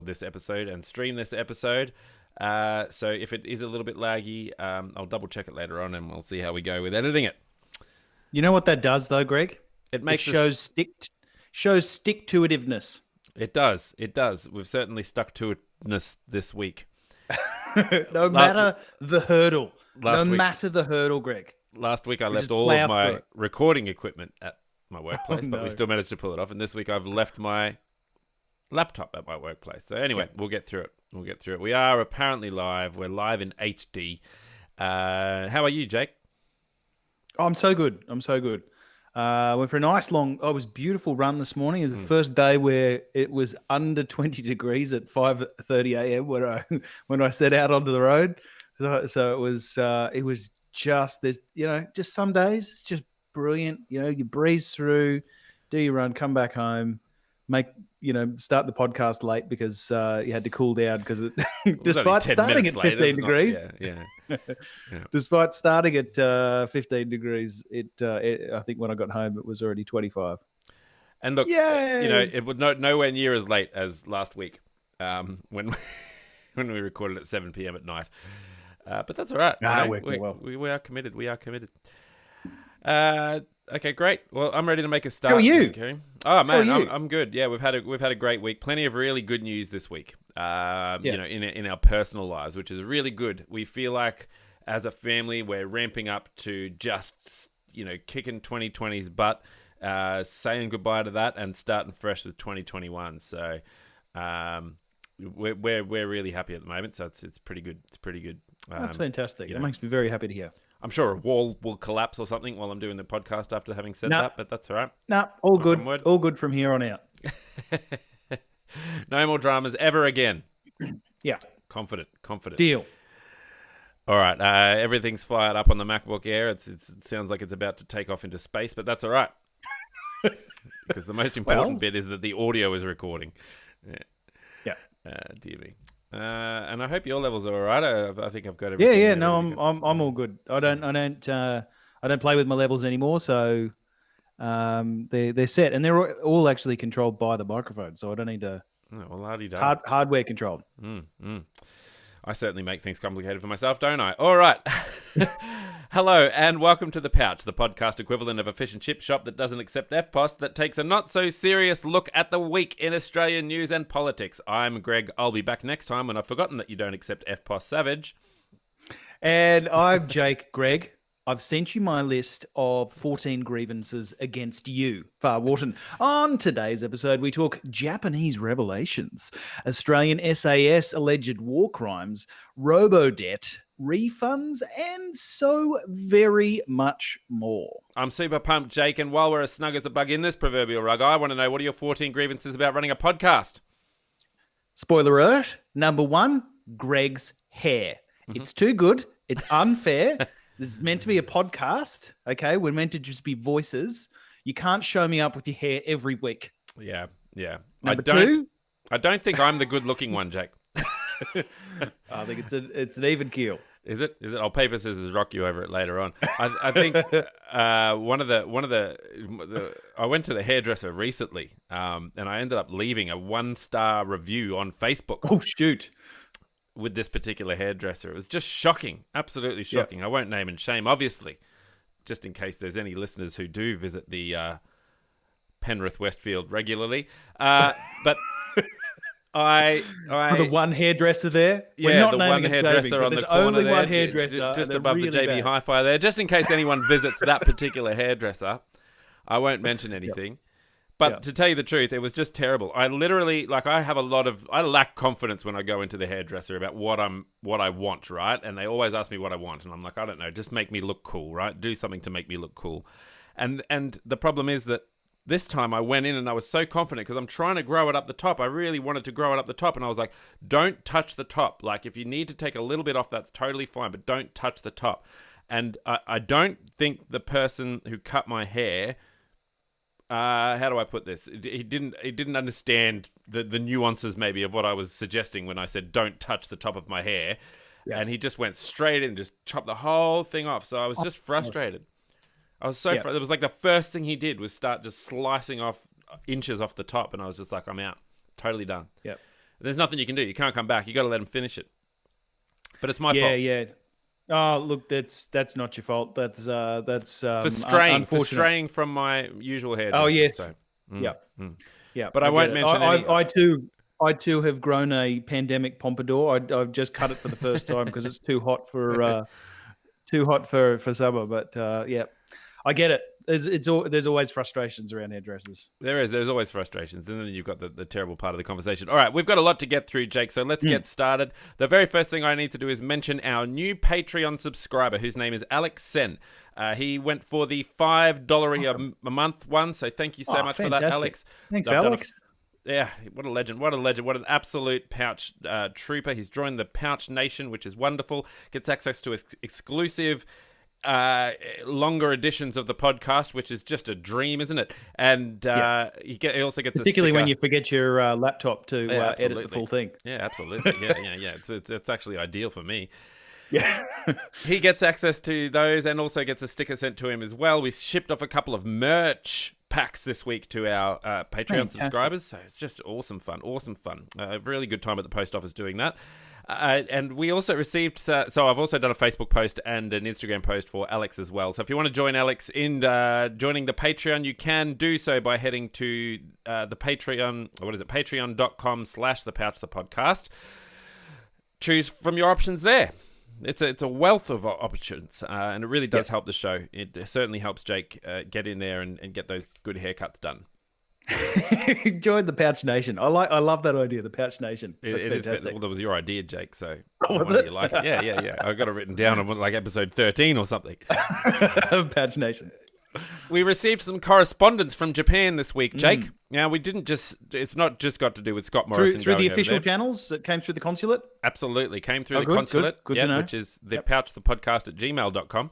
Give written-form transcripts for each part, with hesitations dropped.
this episode and stream this episode. So if it is a little bit laggy, I'll double check it later on and we'll see how we go with editing it. You know what that does, though, Greg? It makes shows stick-to-itiveness. It does. It does. We've certainly stuck to itness this week. No matter the hurdle. Last week, matter the hurdle, Greg. Last week I left all of my recording equipment at my workplace, but we still managed to pull it off. And this week I've left my laptop at my workplace. So anyway, we'll get through it. We are apparently live. We're live in HD. How are you, Jake? Oh, I'm so good. Went for a nice long, it was beautiful run this morning. It was the first day where it was under 20 degrees at 5:30 a.m. when I set out onto the road. So it was just, there's, just some days it's just brilliant. You breeze through, do your run, come back home, start the podcast late because you had to cool down because despite starting at 15 degrees. Despite starting at 15 degrees, I think when I got home, it was already 25. And look, it was nowhere near as late as last week when we recorded at 7 p.m. at night. But that's all right. We are committed. Okay, great. Well, I'm ready to make a start. How are you? Okay. Oh man, I'm good. Yeah, we've had a great week. Plenty of really good news this week. In our personal lives, which is really good. We feel like as a family we're ramping up to just kicking 2020's butt, saying goodbye to that and starting fresh with 2021. So we're really happy at the moment. So it's pretty good. It's pretty good. That's fantastic. It makes me very happy to hear. I'm sure a wall will collapse or something while I'm doing the podcast after having said that, but that's all right. All good. All good from here on out. No more dramas ever again. Yeah. Confident. Deal. All right. Everything's fired up on the MacBook Air. It sounds like it's about to take off into space, but that's all right. Because the most important bit is that the audio is recording. Yeah. Dear me. And I hope your levels are all right. I think I've got everything. Yeah. No, I'm all good. I don't play with my levels anymore, so they're set, and they're all actually controlled by the microphone, so I don't need to. Oh, well, it's hardware controlled. I certainly make things complicated for myself, don't I? All right. Hello, and welcome to The Pouch, the podcast equivalent of a fish and chip shop that doesn't accept FPOS, that takes a not-so-serious look at the week in Australian news and politics. I'm Gregg. I'll be back next time when I've forgotten that you don't accept FPOS, Savage. And I'm Jake. Gregg, I've sent you my list of 14 grievances against you, Farr-Wharton. On today's episode, we talk Japanese revelations, Australian SAS alleged war crimes, robo-debt, refunds, and so very much more. I'm super pumped, Jake, and while we're as snug as a bug in this proverbial rug, I want to know, what are your 14 grievances about running a podcast? Spoiler alert, number 1, Gregg's hair. It's too good. It's unfair. This is meant to be a podcast, okay? We're meant to just be voices. You can't show me up with your hair every week. Yeah. Number 2? I don't think I'm the good-looking one, Jake. I think it's an even keel. Is it? I'll paper scissors rock you over it later on. I think one of the I went to the hairdresser recently, and I ended up leaving a 1-star review on Facebook. Oh shoot! With this particular hairdresser, it was just shocking, absolutely shocking. Yep. I won't name and shame, obviously, just in case there's any listeners who do visit the Penrith Westfield regularly, but. The one hairdresser there. Yeah, the one hairdresser on the corner only there, one hairdresser just above really the JB Hi-Fi there. Just in case anyone visits that particular hairdresser, I won't mention anything. But to tell you the truth, it was just terrible. I literally, I lack confidence when I go into the hairdresser about what I want, right? And they always ask me what I want, and I'm like, I don't know, just make me look cool, right? Do something to make me look cool. And the problem is that this time I went in and I was so confident because I'm trying to grow it up the top. I really wanted to grow it up the top. And I was like, don't touch the top. Like, if you need to take a little bit off, that's totally fine, but don't touch the top. And I don't think the person who cut my hair, how do I put this? He didn't understand the nuances maybe of what I was suggesting when I said, don't touch the top of my hair. Yeah. And he just went straight in and just chopped the whole thing off. So I was just frustrated. I was so it was like the first thing he did was start just slicing off inches off the top, and I was just like, I'm out, totally done. Yep. There's nothing you can do. You can't come back. You got to let them finish it. But it's my fault. Yeah. Oh, look, that's not your fault. That's for straying from my usual hairdresser. Oh yes. So, Yeah. But I won't mention any. I too have grown a pandemic pompadour. I've just cut it for the first time because it's too hot for summer. But yeah, I get it. There's always frustrations around hairdressers. There's always frustrations, and then you've got the terrible part of the conversation. All right, we've got a lot to get through, Jake, so let's get started. The very first thing I need to do is mention our new Patreon subscriber, whose name is Alex Sen. He went for the $5 a month one, so thank you so much for that, Alex. Thanks, Alex. Yeah, what a legend. What an absolute pouch trooper. He's joined the Pouch Nation, which is wonderful. Gets access to exclusive longer editions of the podcast, which is just a dream, isn't it? And he also gets particularly when you forget your laptop to edit the full thing. Yeah, absolutely. Yeah. It's actually ideal for me. Yeah. He gets access to those and also gets a sticker sent to him as well. We shipped off a couple of merch packs this week to our Patreon subscribers, so it's just awesome fun. A really good time at the post office doing that. And we also received, so I've also done a Facebook post and an Instagram post for Alex as well. So if you want to join Alex in joining the Patreon, you can do so by heading to the Patreon, patreon.com/thepouchthepodcast. Choose from your options there. It's a wealth of options, and it really does help the show. It certainly helps Jake get in there and get those good haircuts done. Join the Pouch Nation. I love that idea, the Pouch Nation. That's fantastic. Well, that was your idea, Jake. So you like it? Yeah. I got it written down on like episode 13 or something. Pouch Nation. We received some correspondence from Japan this week, Jake. Now, it's not just got to do with Scott Morrison. Through the official channels that came through the consulate? Absolutely. Came through the consulate, good to know. Which is thepouchthepodcast@gmail.com.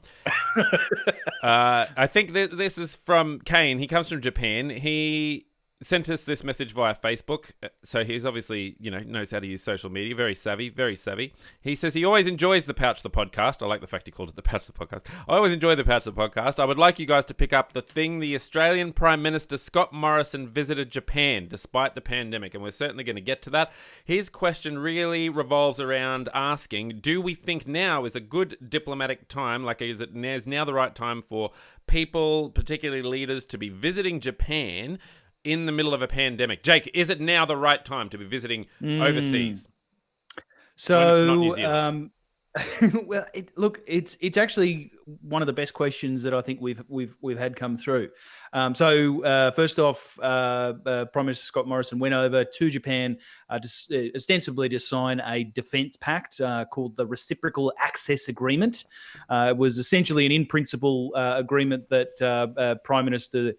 I think this is from Kane. He comes from Japan. He sent us this message via Facebook. So he's obviously, knows how to use social media. Very savvy, very savvy. He says he always enjoys the Pouch the Podcast. I like the fact he called it the Pouch the Podcast. I always enjoy the Pouch the Podcast. I would like you guys to pick up the thing the Australian Prime Minister Scott Morrison visited Japan despite the pandemic. And we're certainly going to get to that. His question really revolves around asking, do we think now is a good diplomatic time? Like, is now the right time for people, particularly leaders, to be visiting Japan in the middle of a pandemic? Jake, is it now the right time to be visiting overseas? So, well, it's actually one of the best questions that I think we've had come through. First off, Prime Minister Scott Morrison went over to Japan ostensibly to sign a defence pact called the Reciprocal Access Agreement. It was essentially an in-principle agreement that Prime Minister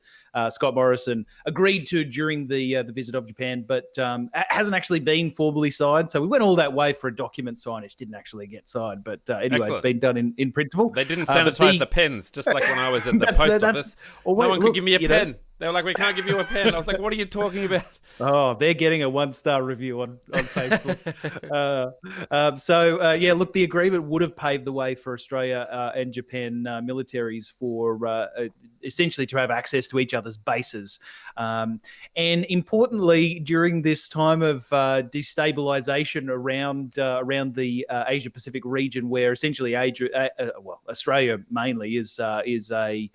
Scott Morrison agreed to during the visit of Japan, but hasn't actually been formally signed. So we went all that way for a document signage. Didn't actually get signed, but anyway, Excellent. It's been done in principle. They didn't sanitize the pens, just like when I was at the post office. No one could give me a pen. They were like, we can't give you a pen. I was like, what are you talking about? Oh, they're getting a 1-star review on Facebook. Look, the agreement would have paved the way for Australia and Japan militaries for essentially to have access to each other's bases. And importantly, during this time of destabilization around the Asia-Pacific region, where essentially Australia mainly is a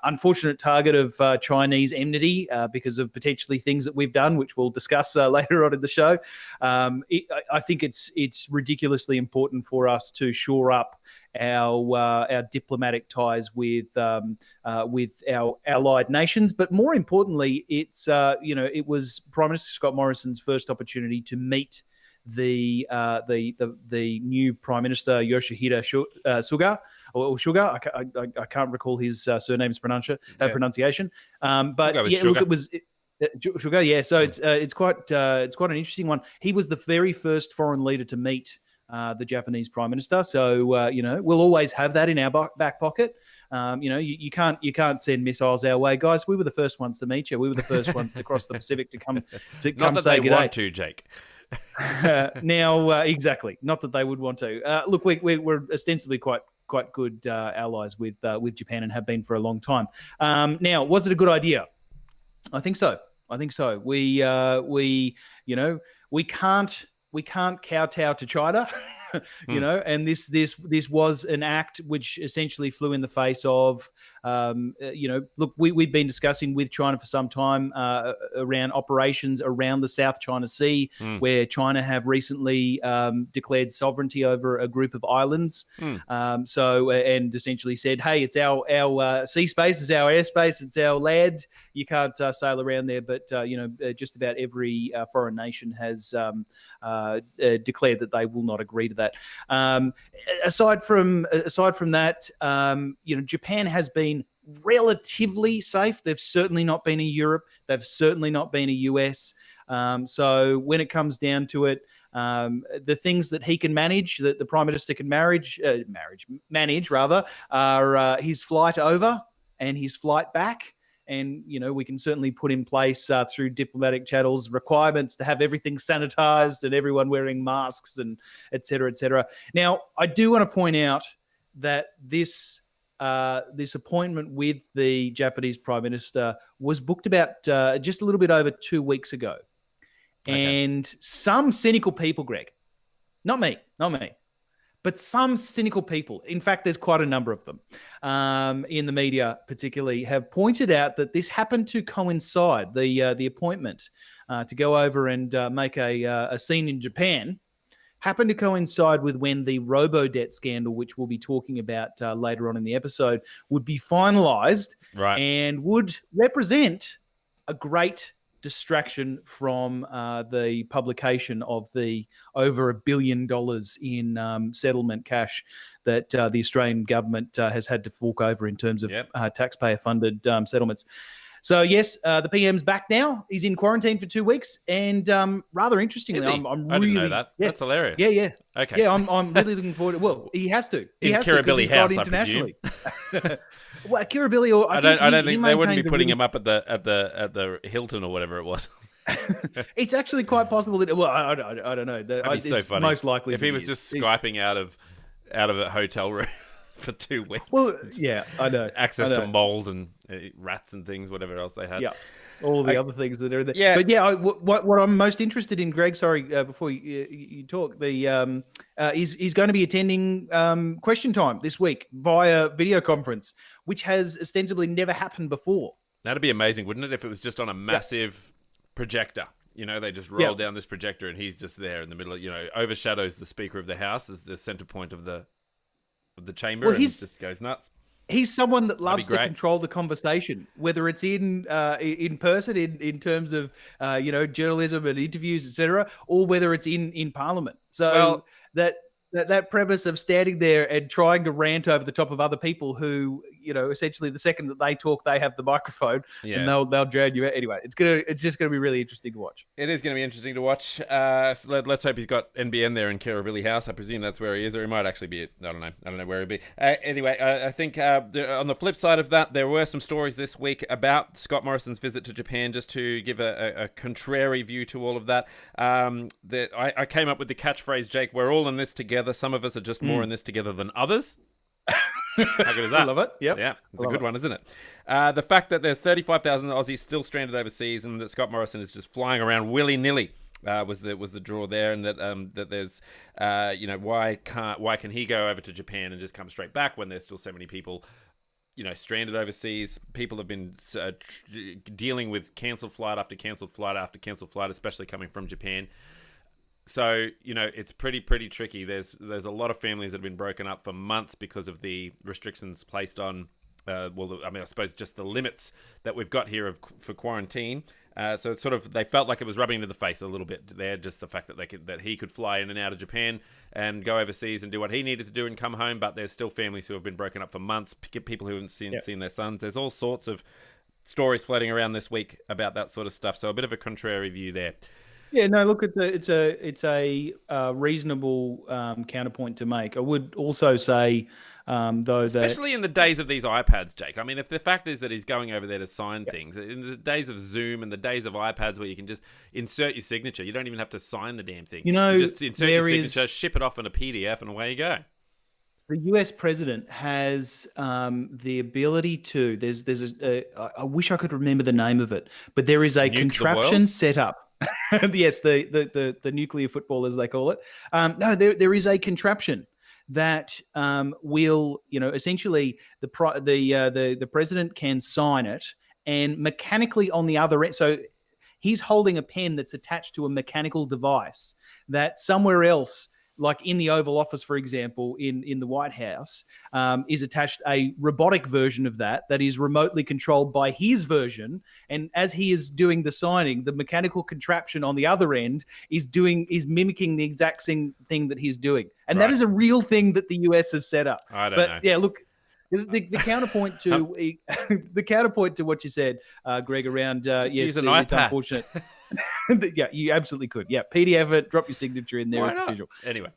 unfortunate target of Chinese enmity because of potentially things that we've done, which we'll discuss later on in the show. I think it's ridiculously important for us to shore up our diplomatic ties with our allied nations, but more importantly, it was Prime Minister Scott Morrison's first opportunity to meet the new Prime Minister Yoshihide Suga. I can't recall his surname's pronunciation. But yeah, look, it was Suga. Yeah, so it's quite an interesting one. He was the very first foreign leader to meet the Japanese Prime Minister. So we'll always have that in our back pocket. You can't send missiles our way, guys. We were the first ones to meet you. We were the first ones to cross the Pacific to come Not say that they g'day. want to, Jake. Exactly. Not that they would want to. Look, we're ostensibly quite good allies with Japan and have been for a long time. Now, was it a good idea? I think so. We we can't kowtow to China. And this was an act which essentially flew in the face of, look, we've been discussing with China for some time around operations around the South China Sea, where China have recently declared sovereignty over a group of islands. And essentially said, hey, it's our sea space, it's our airspace, it's our land. You can't sail around there. But, just about every foreign nation has declared that they will not agree to that. Aside from that, Japan has been relatively safe. They've certainly not been in Europe. They've certainly not been in the US. So when it comes down to it, the things that he can manage, that the Prime Minister can manage, are his flight over and his flight back. And, we can certainly put in place through diplomatic channels requirements to have everything sanitized and everyone wearing masks and et cetera, et cetera. Now, I do want to point out that this appointment with the Japanese Prime Minister was booked about just a little bit over 2 weeks ago. Okay. And some cynical people, Greg, not me, but some cynical people, in fact, there's quite a number of them in the media particularly, have pointed out that this happened to coincide, the appointment to go over and make a scene in Japan, happened to coincide with when the robo-debt scandal, which we'll be talking about later on in the episode, would be finalised, right, and would represent a great distraction from the publication of the over $1 billion in settlement cash that the Australian government has had to fork over in terms of taxpayer-funded settlements. So, yes, the PM's back now. He's in quarantine for 2 weeks. And rather interestingly, I'm really... I didn't know that. Yeah. That's hilarious. Yeah. Okay. Yeah, I'm really looking forward to... Well, he has to. He has Kirribilli to, House, internationally. Well, Kirribilli, or I don't think they wouldn't be putting him up at the Hilton or whatever it was. It's actually quite possible that... Well, I don't know. That'd be so funny. Most likely if he was just Skyping out of a hotel room for 2 weeks. Well, yeah, I know. Access to mold and rats and things, whatever else they had. Yeah, all the other things that are there. Yeah. But yeah, what I'm most interested in, Greg, sorry, before you talk, he's going to be attending Question Time this week via video conference, which has ostensibly never happened before. That'd be amazing, wouldn't it, if it was just on a massive projector? They just roll down this projector and he's just there in the middle of, overshadows the Speaker of the House as the center point of the chamber, and just goes nuts. He's someone that loves to control the conversation, whether it's in person, in terms of journalism and interviews, etc., or whether it's in Parliament. So that premise of standing there and trying to rant over the top of other people who, essentially the second that they talk, they have the microphone and they'll drown you out. Anyway, it's just gonna be really interesting to watch. It is going to be interesting to watch. So let's hope he's got NBN there in Kirribilli House. I presume that's where he is, or he might actually be. I don't know where he'll be. Anyway, I think on the flip side of that, there were some stories this week about Scott Morrison's visit to Japan. Just to give a contrary view to all of that, I came up with the catchphrase, Jake, we're all in this together. Some of us are just more in this together than others. How good is that? I love it. Yep. Yeah, it's a good one, isn't it? The fact that there's 35,000 Aussies still stranded overseas and that Scott Morrison is just flying around willy-nilly was the draw there, and that there's why can he go over to Japan and just come straight back when there's still so many people stranded overseas. People have been dealing with cancelled flight after cancelled flight after cancelled flight, especially coming from Japan. So, it's pretty tricky. There's a lot of families that have been broken up for months because of the restrictions placed on, I suppose just the limits that we've got here for quarantine. So it's they felt like it was rubbing into the face a little bit there, just the fact that he could fly in and out of Japan and go overseas and do what he needed to do and come home. But there's still families who have been broken up for months, people who haven't seen their sons. There's all sorts of stories floating around this week about that sort of stuff. So a bit of a contrary view there. Yeah, no, look, it's a reasonable counterpoint to make. I would also say, though, that especially in the days of these iPads, Jake. I mean, if the fact is that he's going over there to sign things, in the days of Zoom and the days of iPads where you can just insert your signature, you don't even have to sign the damn thing. You just insert your signature, ship it off in a PDF, and away you go. The US president has the ability to. I wish I could remember the name of it, but there is a contraption set up. Yes, the nuclear football, as they call it. No, there is a contraption that will, essentially the president can sign it, and mechanically on the other end. So he's holding a pen that's attached to a mechanical device that somewhere else, like in the Oval Office, for example, in the White House, is attached a robotic version of that is remotely controlled by his version. And as he is doing the signing, the mechanical contraption on the other end is mimicking the exact same thing that he's doing. And that is a real thing that the US has set up. I don't know. Yeah, look, the counterpoint to the counterpoint to what you said, Greg, around yes, use an it's iPad. Unfortunate. Yeah, you absolutely could. Yeah, PDF it, drop your signature in there. It's official. Anyway,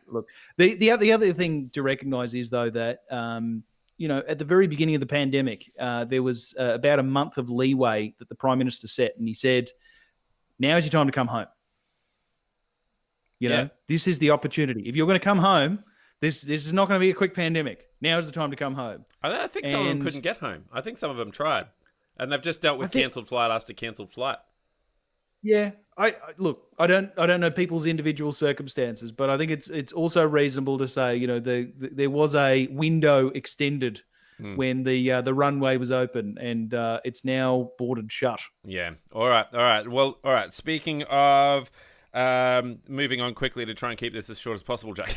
look, the other thing to recognise is though that at the very beginning of the pandemic, there was about a month of leeway that the Prime Minister set, and he said, "Now is your time to come home. This is the opportunity. If you're going to come home, this is not going to be a quick pandemic. Now is the time to come home." I think some of them couldn't get home. I think some of them tried, and they've just dealt with cancelled flight after cancelled flight. Yeah, I don't know people's individual circumstances, but I think it's also reasonable to say, there was a window extended when the runway was open, and it's now boarded shut. Yeah. All right. Well, all right. Speaking of moving on quickly to try and keep this as short as possible, Jack.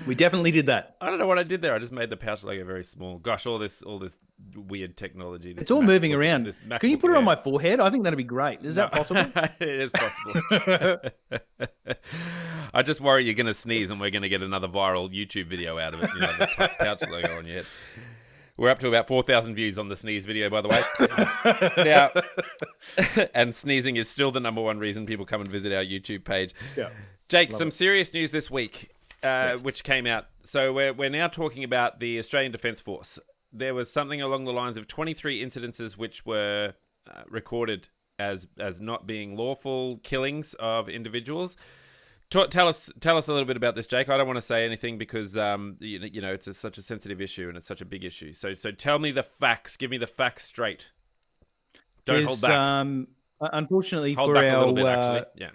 We definitely did that. I don't know what I did there. I just made the pouch logo very small. Gosh, all this weird technology. It's all moving around. Can you put it on my forehead? I think that'd be great. Is that possible? It is possible. I just worry you're going to sneeze and we're going to get another viral YouTube video out of it. The pouch logo on your head. We're up to about 4,000 views on the sneeze video, by the way. Now, and sneezing is still the number one reason people come and visit our YouTube page. Yeah. Jake, some serious news this week. Which came out. So we're now talking about the Australian Defence Force. There was something along the lines of 23 incidences which were recorded as not being lawful killings of individuals. Tell us a little bit about this, Jake. I don't want to say anything because it's such a sensitive issue and it's such a big issue. So tell me the facts. Give me the facts straight. Don't hold back. Unfortunately, hold for back our a little bit, actually. Yeah.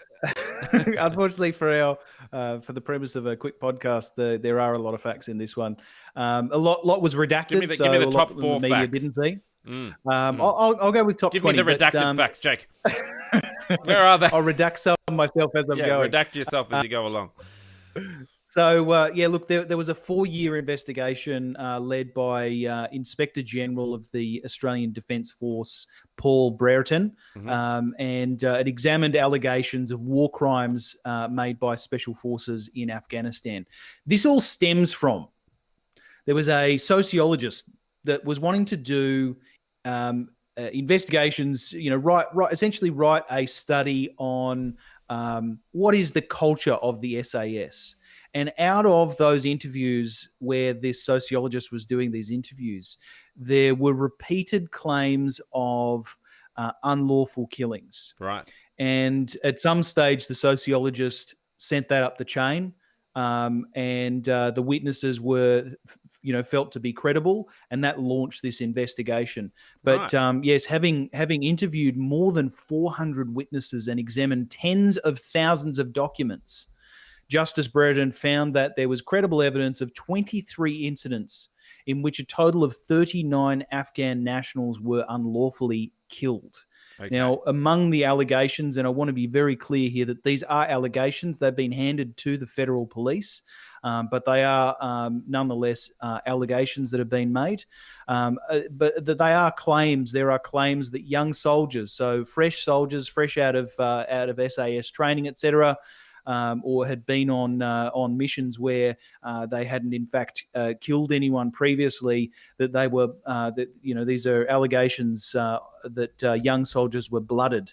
Unfortunately for the premise of a quick podcast, there are a lot of facts in this one. A lot was redacted. Give me the top 4 the media facts. Didn't see. I'll go with top 20. Give me the redacted facts, Jake. Where are they? I'll redact some myself as I'm going. Redact yourself as you go along. So, look, there was a 4-year investigation led by Inspector General of the Australian Defence Force, Paul Brereton, and it examined allegations of war crimes made by special forces in Afghanistan. This all stems from, there was a that was wanting to do investigations, essentially write a study on what is the culture of the SAS. And out of those interviews where this sociologist was doing these interviews, there were repeated claims of unlawful killings. Right. And at some stage, the sociologist sent that up the chain, and the witnesses were, felt to be credible, and that launched this investigation. But right. Yes, having interviewed more than 400 witnesses and examined tens of thousands of documents, Justice Brereton found that there was credible evidence of 23 incidents in which a total of 39 Afghan nationals were unlawfully killed. Okay. Now, among the allegations, and I want to be very clear here that these are allegations, they've been handed to the federal police, but they are nonetheless allegations that have been made. But they are claims. There are claims that young soldiers, so fresh soldiers, fresh out of SAS training, etc., or had been on missions where they hadn't in fact killed anyone previously, that they were these are allegations that young soldiers were blooded,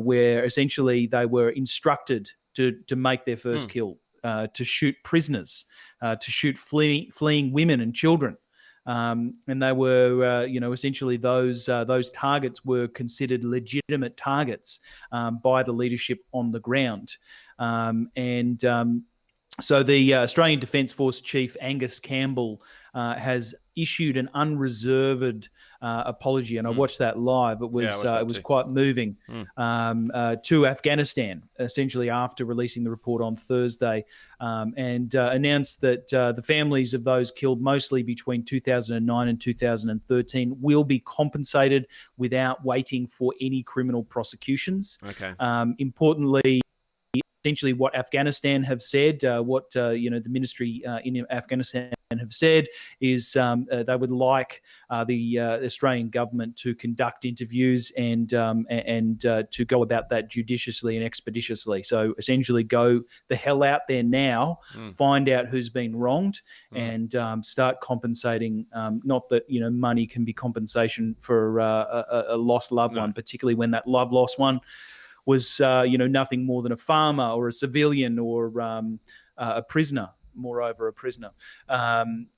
where essentially they were instructed to make their first kill, to shoot prisoners, to shoot fleeing women and children. And they were, essentially those targets were considered legitimate targets by the leadership on the ground. So the Australian Defence Force Chief Angus Campbell has issued an unreserved apology, and I watched that live. It was quite moving to Afghanistan, essentially after releasing the report on Thursday, and announced that the families of those killed, mostly between 2009 and 2013, will be compensated without waiting for any criminal prosecutions. Okay. Importantly, essentially what Afghanistan have said, the ministry in Afghanistan have said is they would like the Australian government to conduct interviews and to go about that judiciously and expeditiously. So essentially go the hell out there now, find out who's been wronged, and start compensating. Not that money can be compensation for a lost loved one, particularly when that lost one was nothing more than a farmer or a civilian or a prisoner. Moreover, a prisoner.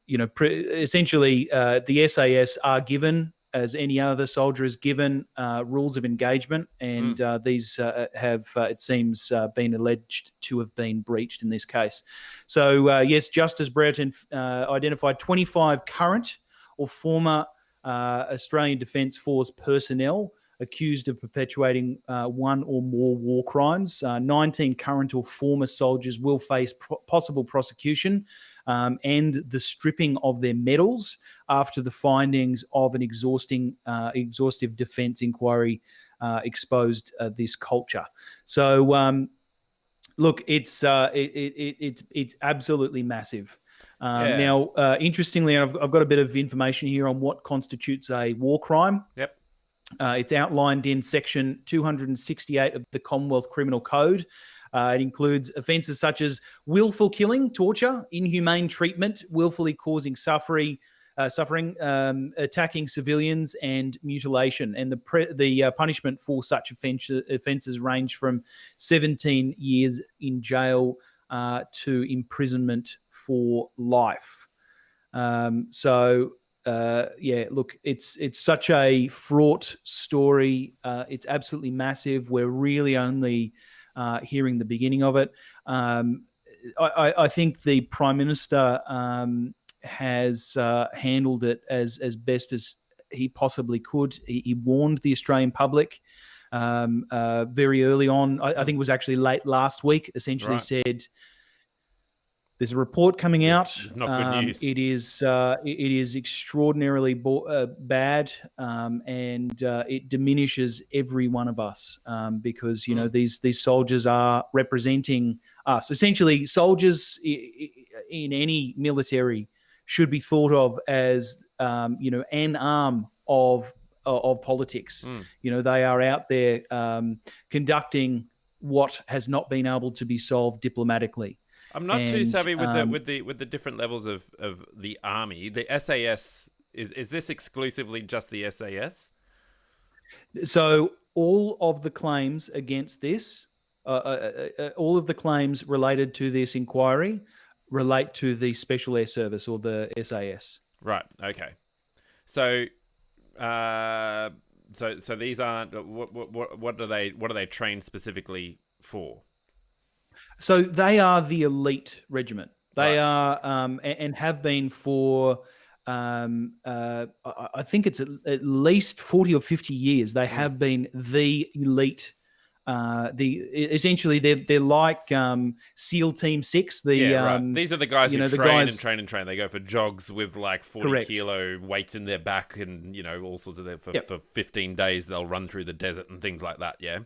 Essentially, the SAS are given, as any other soldier is given, rules of engagement, and these have, it seems, been alleged to have been breached in this case. So, yes, Justice Brereton identified 25 current or former Australian Defence Force personnel accused of perpetuating one or more war crimes. 19 current or former soldiers will face possible prosecution and the stripping of their medals after the findings of an exhaustive defence inquiry exposed this culture. So, look, it's absolutely massive. Now, interestingly, I've got a bit of information here on what constitutes a war crime. Yep. It's outlined in Section 268 of the Commonwealth Criminal Code. It includes offences such as willful killing, torture, inhumane treatment, willfully causing suffering, attacking civilians, and mutilation. And the punishment for such offences range from 17 years in jail to imprisonment for life. Look, it's such a fraught story. It's absolutely massive. We're really only hearing the beginning of it. I think the Prime Minister has handled it as best as he possibly could. He warned the Australian public very early on. I think it was actually late last week, essentially said, there's a report coming out. It's not good news. It is extraordinarily bad, and it diminishes every one of us because these soldiers are representing us. Essentially, soldiers in any military should be thought of as an arm of politics. They are out there conducting what has not been able to be solved diplomatically. I'm not too savvy with the different levels of the army. The SAS is this exclusively just the SAS? So all of the claims against this, all of the claims related to this inquiry, relate to the Special Air Service or the SAS. Right. Okay. So, so these aren't what are they trained specifically for? So they are the elite regiment. They are and have been for I think it's at least 40 or 50 years. They have been the elite. Essentially they're like SEAL Team 6. These are the guys who train and train. They go for jogs with like 40 kilo weights in their back and all sorts of for 15 days they'll run through the desert and things like that. Yeah.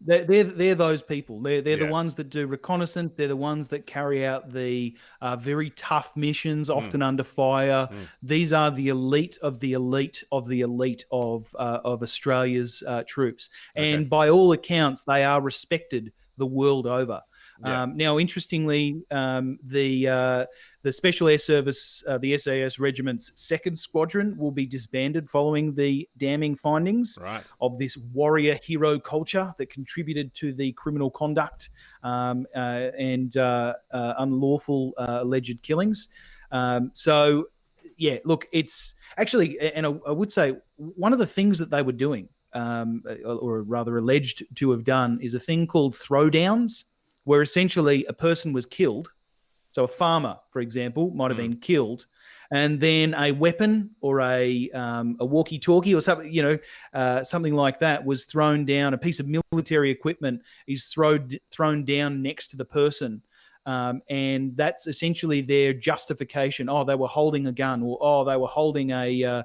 They're those people. They're the ones that do reconnaissance. They're the ones that carry out the very tough missions, often under fire. These are the elite of the elite of the elite of Australia's troops, and by all accounts, they are respected the world over. Now, interestingly, the Special Air Service, the SAS Regiment's 2nd Squadron, will be disbanded following the damning findings of this warrior hero culture that contributed to the criminal conduct and unlawful alleged killings. Look, it's actually, and I would say one of the things that they were doing, or rather alleged to have done, is a thing called throwdowns, where essentially a person was killed. So a farmer, for example, might have been killed, and then a weapon or a walkie-talkie or something, something like that was thrown down. A piece of military equipment is thrown down next to the person. And that's essentially their justification. Oh, they were holding a gun, or oh, they were holding a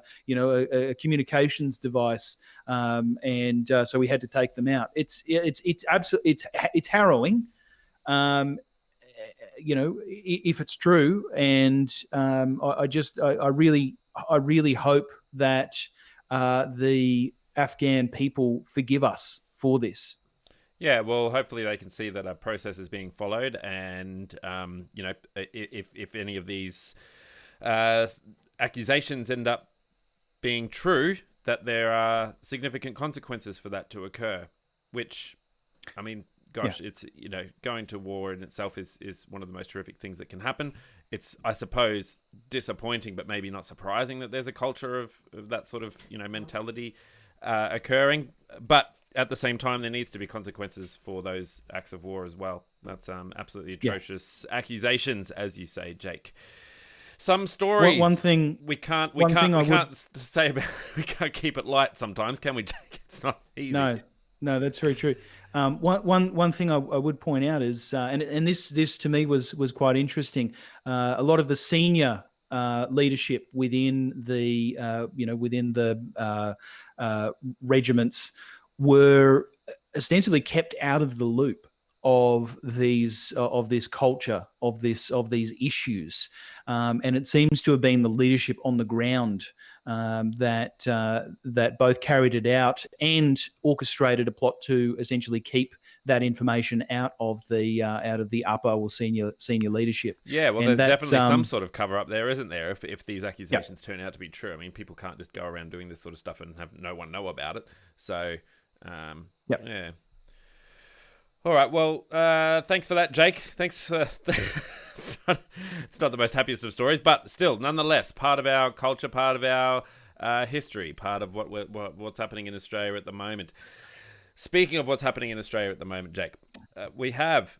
communications device, and so we had to take them out. It's absolutely it's harrowing, if it's true, and I really hope that the Afghan people forgive us for this. Yeah, well, hopefully they can see that a process is being followed, and if any of these accusations end up being true, that there are significant consequences for that to occur. Which, I mean, gosh, it's going to war in itself is one of the most horrific things that can happen. It's, I suppose, disappointing, but maybe not surprising that there's a culture of that sort of mentality occurring, but at the same time, there needs to be consequences for those acts of war as well. That's absolutely atrocious accusations, as you say, Jake. Some stories. One thing we can't say about. We can't keep it light sometimes, can we, Jake? It's not easy. No, that's very true. One thing I would point out is, and this to me was quite interesting. A lot of the senior leadership within the regiments were ostensibly kept out of the loop of this culture, of these issues, and it seems to have been the leadership on the ground that both carried it out and orchestrated a plot to essentially keep that information out of the upper or senior leadership. Yeah, well, there's definitely some sort of cover up there, isn't there? If these accusations turn out to be true, I mean, people can't just go around doing this sort of stuff and have no one know about it. So, yeah. All right. Well, thanks for that, Jake. Thanks for. It's not the most happiest of stories, but still, nonetheless, part of our culture, part of our history, part of what's happening in Australia at the moment. Speaking of what's happening in Australia at the moment, Jake, we have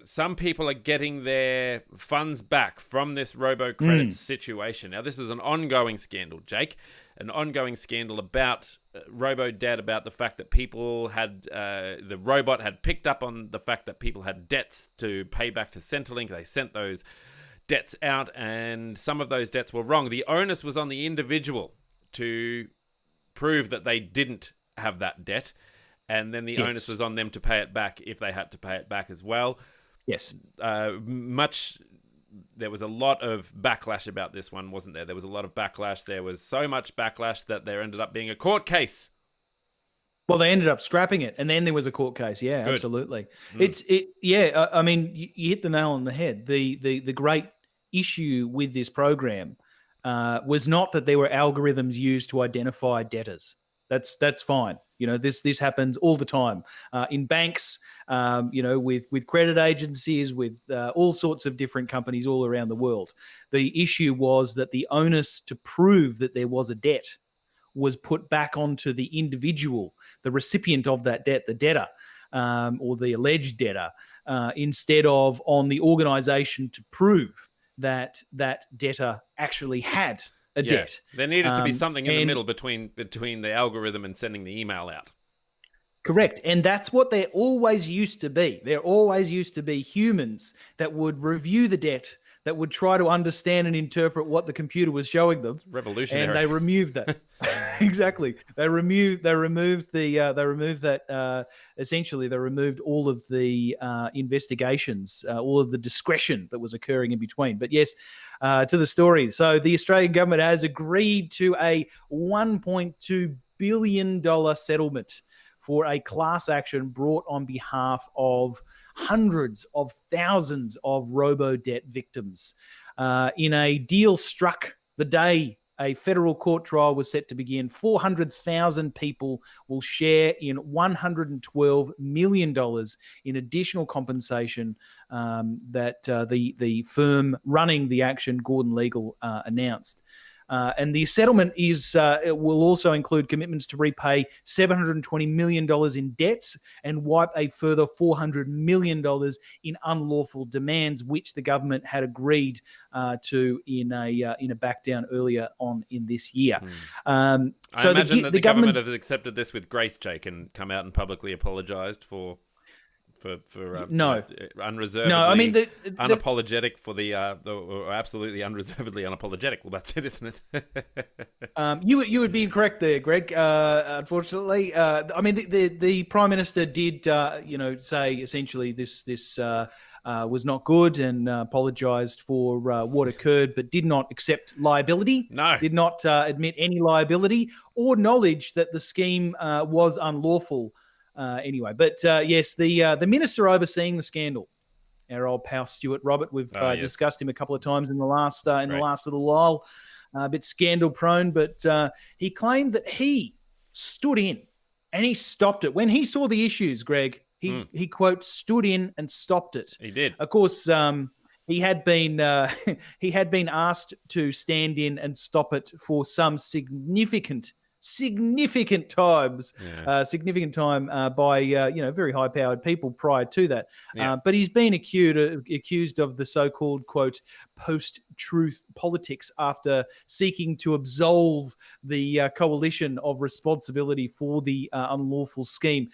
some people are getting their funds back from this Robo Credit situation. Now, this is an ongoing scandal, Jake. An ongoing scandal about Robo-Debt, about the fact that people had, the robot had picked up on the fact that people had debts to pay back to Centrelink. They sent those debts out, and some of those debts were wrong. The onus was on the individual to prove that they didn't have that debt, and then the onus was on them to pay it back if they had to pay it back as well. Yes. There was a lot of backlash about this one, wasn't there? There was a lot of backlash. There was so much backlash that there ended up being a court case. Well, they ended up scrapping it, and then there was a court case. Yeah, good. Absolutely. I mean, you hit the nail on the head. The great issue with this program was not that there were algorithms used to identify debtors. That's fine. This happens all the time in banks. With credit agencies, with all sorts of different companies all around the world. The issue was that the onus to prove that there was a debt was put back onto the individual, the recipient of that debt, the debtor, or the alleged debtor, instead of on the organisation to prove that that debtor actually had a debt. There needed to be something in the middle between the algorithm and sending the email out. Correct. And that's what there always used to be. There always used to be humans that would review the debt, that would try to understand and interpret what the computer was showing them. It's revolutionary. And they removed that. Exactly. They removed that. Essentially, they removed all of the investigations, all of the discretion that was occurring in between. But yes, to the story. So the Australian government has agreed to a $1.2 billion settlement for a class action brought on behalf of hundreds of thousands of robo-debt victims in a deal struck the day a federal court trial was set to begin. 400,000 people will share in $112 million in additional compensation that the firm running the action, Gordon Legal, announced. And the settlement it will also include commitments to repay $720 million in debts and wipe a further $400 million in unlawful demands, which the government had agreed to in a back down earlier on in this year. I imagine that the government has accepted this with grace, Jake, and come out and publicly apologised for unreservedly, no. I mean, unapologetic for or absolutely unreservedly unapologetic. Well, that's it, isn't it? You would be incorrect there, Greg. Unfortunately, I mean, the Prime Minister did say essentially this was not good and apologised for what occurred, but did not accept liability. No, did not admit any liability or knowledge that the scheme was unlawful. Anyway, but yes, the minister overseeing the scandal, our old pal Stuart Robert, we've discussed him a couple of times in the last little while, a bit scandal prone, but he claimed that he stood in and he stopped it when he saw the issues. Greg, he quote stood in and stopped it. He did, of course. He had been asked to stand in and stop it for some significant time by very high powered people prior to that. But he's been accused of the so-called quote post-truth politics after seeking to absolve the coalition of responsibility for the unlawful scheme.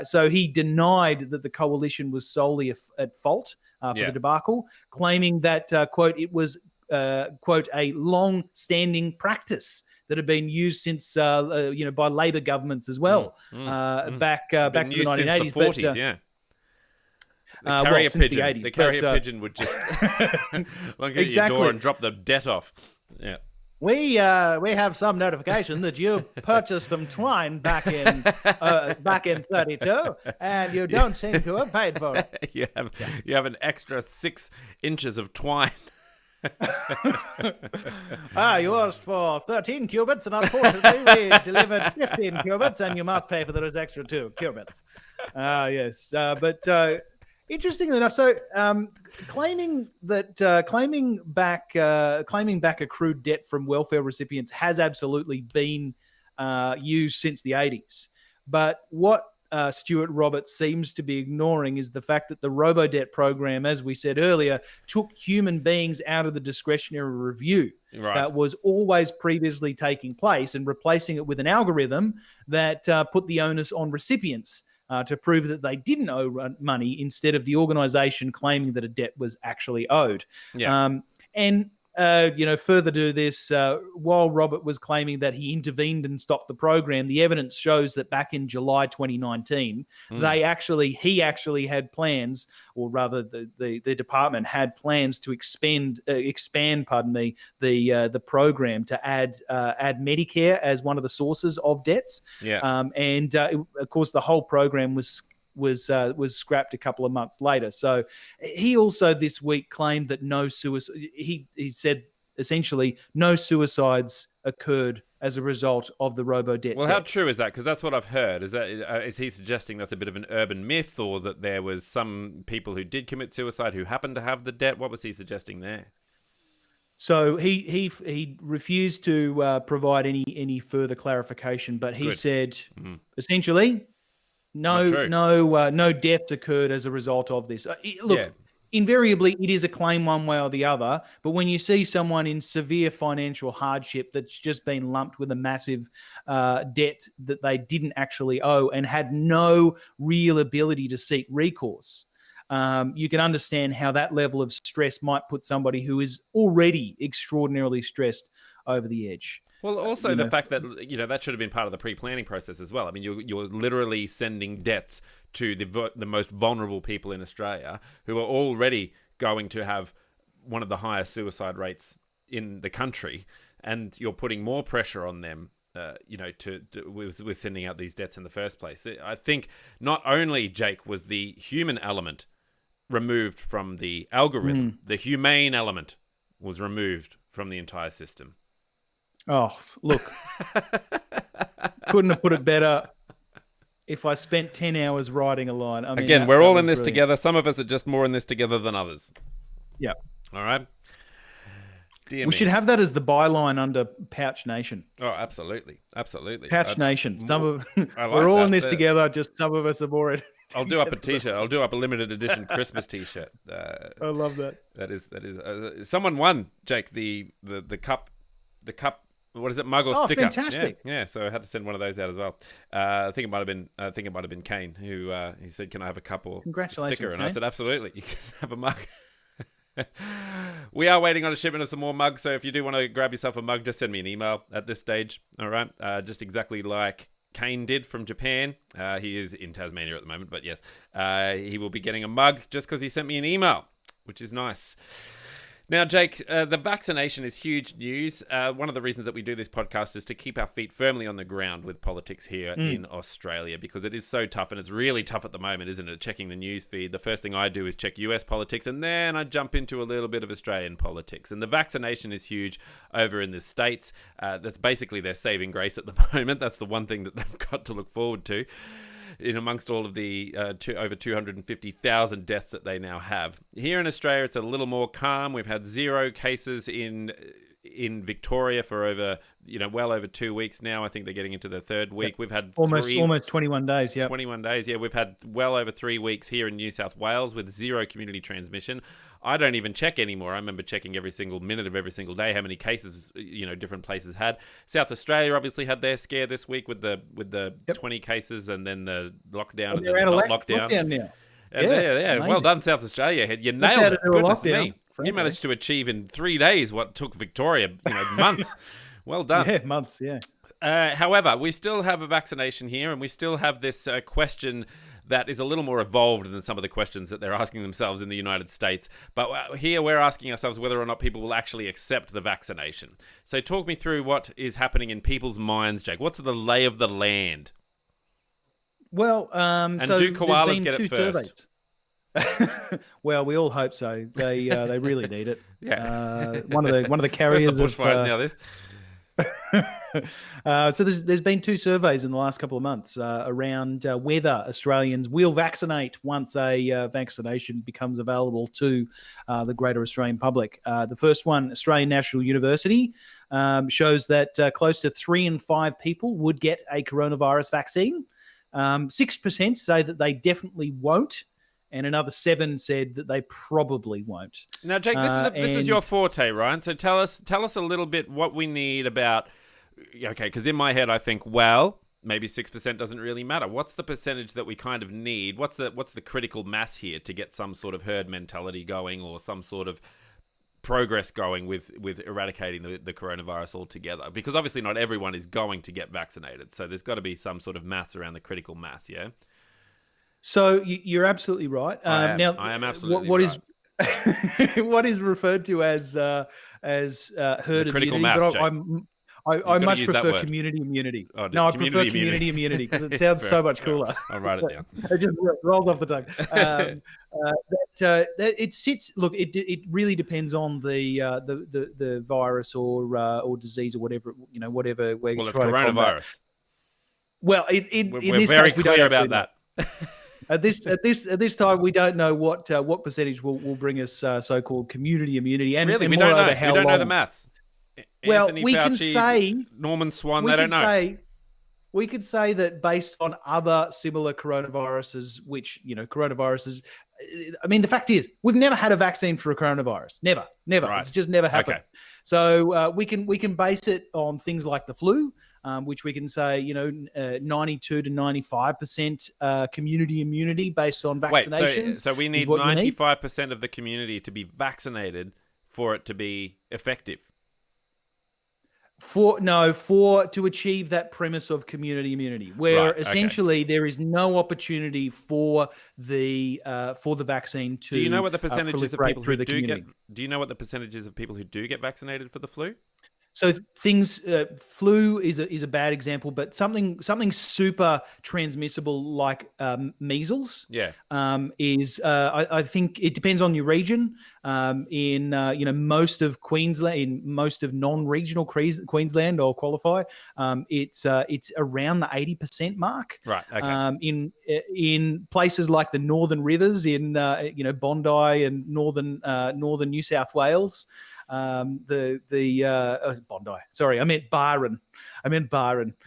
So he denied that the coalition was solely at fault for the debacle, claiming that quote it was quote a long-standing practice that had been used since, by Labor governments as well, back to the 1980s. The 40s, The carrier pigeon would just look at your door and drop the debt off. Yeah. We have some notification that you purchased some twine back in 32, and you don't seem to have paid for it. You have an extra 6 inches of twine. You asked for 13 cubits, and unfortunately we delivered 15 cubits, and you must pay for those extra 2 cubits. Yes, but interestingly enough, so claiming back accrued debt from welfare recipients has absolutely been used since the 80s. But what Stuart Roberts seems to be ignoring is the fact that the Robo-Debt program, as we said earlier, took human beings out of the discretionary review that was always previously taking place and replacing it with an algorithm that put the onus on recipients to prove that they didn't owe money instead of the organisation claiming that a debt was actually owed. Further to this, while Robert was claiming that he intervened and stopped the program, the evidence shows that back in July 2019, he actually had plans, or rather the department had plans to expand the program to add Medicare as one of the sources of debts. Of course, the whole program was scrapped a couple of months later. So he also this week claimed that no suicide. He said essentially no suicides occurred as a result of the robo-debt. Well, how true is that? Because that's what I've heard. Is he suggesting that's a bit of an urban myth, or that there was some people who did commit suicide who happened to have the debt? What was he suggesting there? So he refused to provide any further clarification, but he said essentially no deaths occurred as a result of this. Invariably, it is a claim one way or the other. But when you see someone in severe financial hardship that's just been lumped with a massive debt that they didn't actually owe and had no real ability to seek recourse, you can understand how that level of stress might put somebody who is already extraordinarily stressed over the edge. Well, also the fact that that should have been part of the pre-planning process as well. I mean, you're literally sending debts to the most vulnerable people in Australia who are already going to have one of the highest suicide rates in the country, and you're putting more pressure on them. With sending out these debts in the first place. I think not only, Jake, was the human element removed from the algorithm, the humane element was removed from the entire system. Oh, look, couldn't have put it better. If I spent 10 hours writing a line. I mean, again, we're all in this together. Some of us are just more in this together than others. Yeah. All right. We should have that as the byline under Pouch Nation. Oh, absolutely. Pouch Nation. We're all in this together. Just some of us are more. I'll do up a T-shirt. I'll do up a limited edition Christmas T-shirt. I love that. That is. Someone won, Jake, the cup. What is it? Mug or sticker? Fantastic! Yeah. So I had to send one of those out as well. I think it might have been Kane who said, "Can I have a cup or sticker?" And Kane. I said, "Absolutely, you can have a mug." We are waiting on a shipment of some more mugs, so if you do want to grab yourself a mug, just send me an email at this stage. All right, just exactly like Kane did from Japan. He is in Tasmania at the moment, but yes, he will be getting a mug just because he sent me an email, which is nice. Now, Jake, the vaccination is huge news. One of the reasons that we do this podcast is to keep our feet firmly on the ground with politics here in Australia, because it is so tough, and it's really tough at the moment, isn't it? Checking the news feed. The first thing I do is check US politics, and then I jump into a little bit of Australian politics. And the vaccination is huge over in the States. That's basically their saving grace at the moment. That's the one thing that they've got to look forward to, in amongst all of the over 250,000 deaths that they now have. Here in Australia, it's a little more calm. We've had 0 cases in Victoria for over, well over 2 weeks now. I think they're getting into the third week. We've had almost 21 days. Yeah, 21 days. Yeah, we've had well over 3 weeks here in New South Wales with 0 community transmission. I don't even check anymore. I remember checking every single minute of every single day how many cases different places had. South Australia obviously had their scare this week with the 20 cases, and then the lockdown, and then the lockdown now. Yeah. Well done, South Australia. You nailed it. Goodness me. You managed to achieve in 3 days what took Victoria, months. Well done. Yeah, months, yeah. However, we still have a vaccination here, and we still have this question that is a little more evolved than some of the questions that they're asking themselves in the United States. But here we're asking ourselves whether or not people will actually accept the vaccination. So talk me through what is happening in people's minds, Jake. What's the lay of the land? Well, and so do koalas get it first? Well, we all hope so. They really need it. Yeah. One of the carriers of bushfires now. This. So there's been 2 surveys in the last couple of months around whether Australians will vaccinate once a vaccination becomes available to the greater Australian public. The first one, Australian National University, shows that close to 3 in 5 people would get a coronavirus vaccine. 6% say that they definitely won't, and another 7 said that they probably won't. Now, Jake, this is your forte, right? So tell us a little bit what we need about. Okay, because in my head I think, well, maybe 6% doesn't really matter. What's the percentage that we kind of need? What's the critical mass here to get some sort of herd mentality going, or some sort of progress going with eradicating the coronavirus altogether? Because obviously not everyone is going to get vaccinated, so there's got to be some sort of mass around the critical mass, yeah? So you're absolutely right. I am absolutely right. What is referred to as herd the critical immunity? Mass, but I much prefer community immunity. Oh, no, I prefer community immunity because it sounds so much cooler. I'll write it down. It just rolls off the tongue. It sits. Look, it really depends on the virus or disease or whatever whatever we're well, it's trying to combat. Coronavirus. Well, in we're this very case, clear about that. At this time, we don't know what percentage will bring us so-called community immunity, and really, and we don't know. How we don't long. know the maths. Well, Anthony we Fauci, can say Norman Swan. They don't know. We could say that based on other similar coronaviruses, which coronaviruses. I mean, the fact is, we've never had a vaccine for a coronavirus. Never. Right. It's just never happened. Okay. So we can base it on things like the flu, which we can say 92 to 95% community immunity based on vaccinations. Wait, so we need 95% of the community to be vaccinated for it to be effective. To achieve that premise of community immunity, where essentially there is no opportunity for the vaccine to. Do you know what the percentages of people who do get? Do you know what the percentages of people who do get vaccinated for the flu? So flu is a bad example, but something super transmissible like measles. Yeah. Is I think it depends on your region. In most of Queensland, in most of non-regional Queensland, I'll qualify. It's around the 80% mark. Right. Okay. In places like the Northern Rivers, in Bondi and northern New South Wales. Bondi. Sorry, I meant Byron.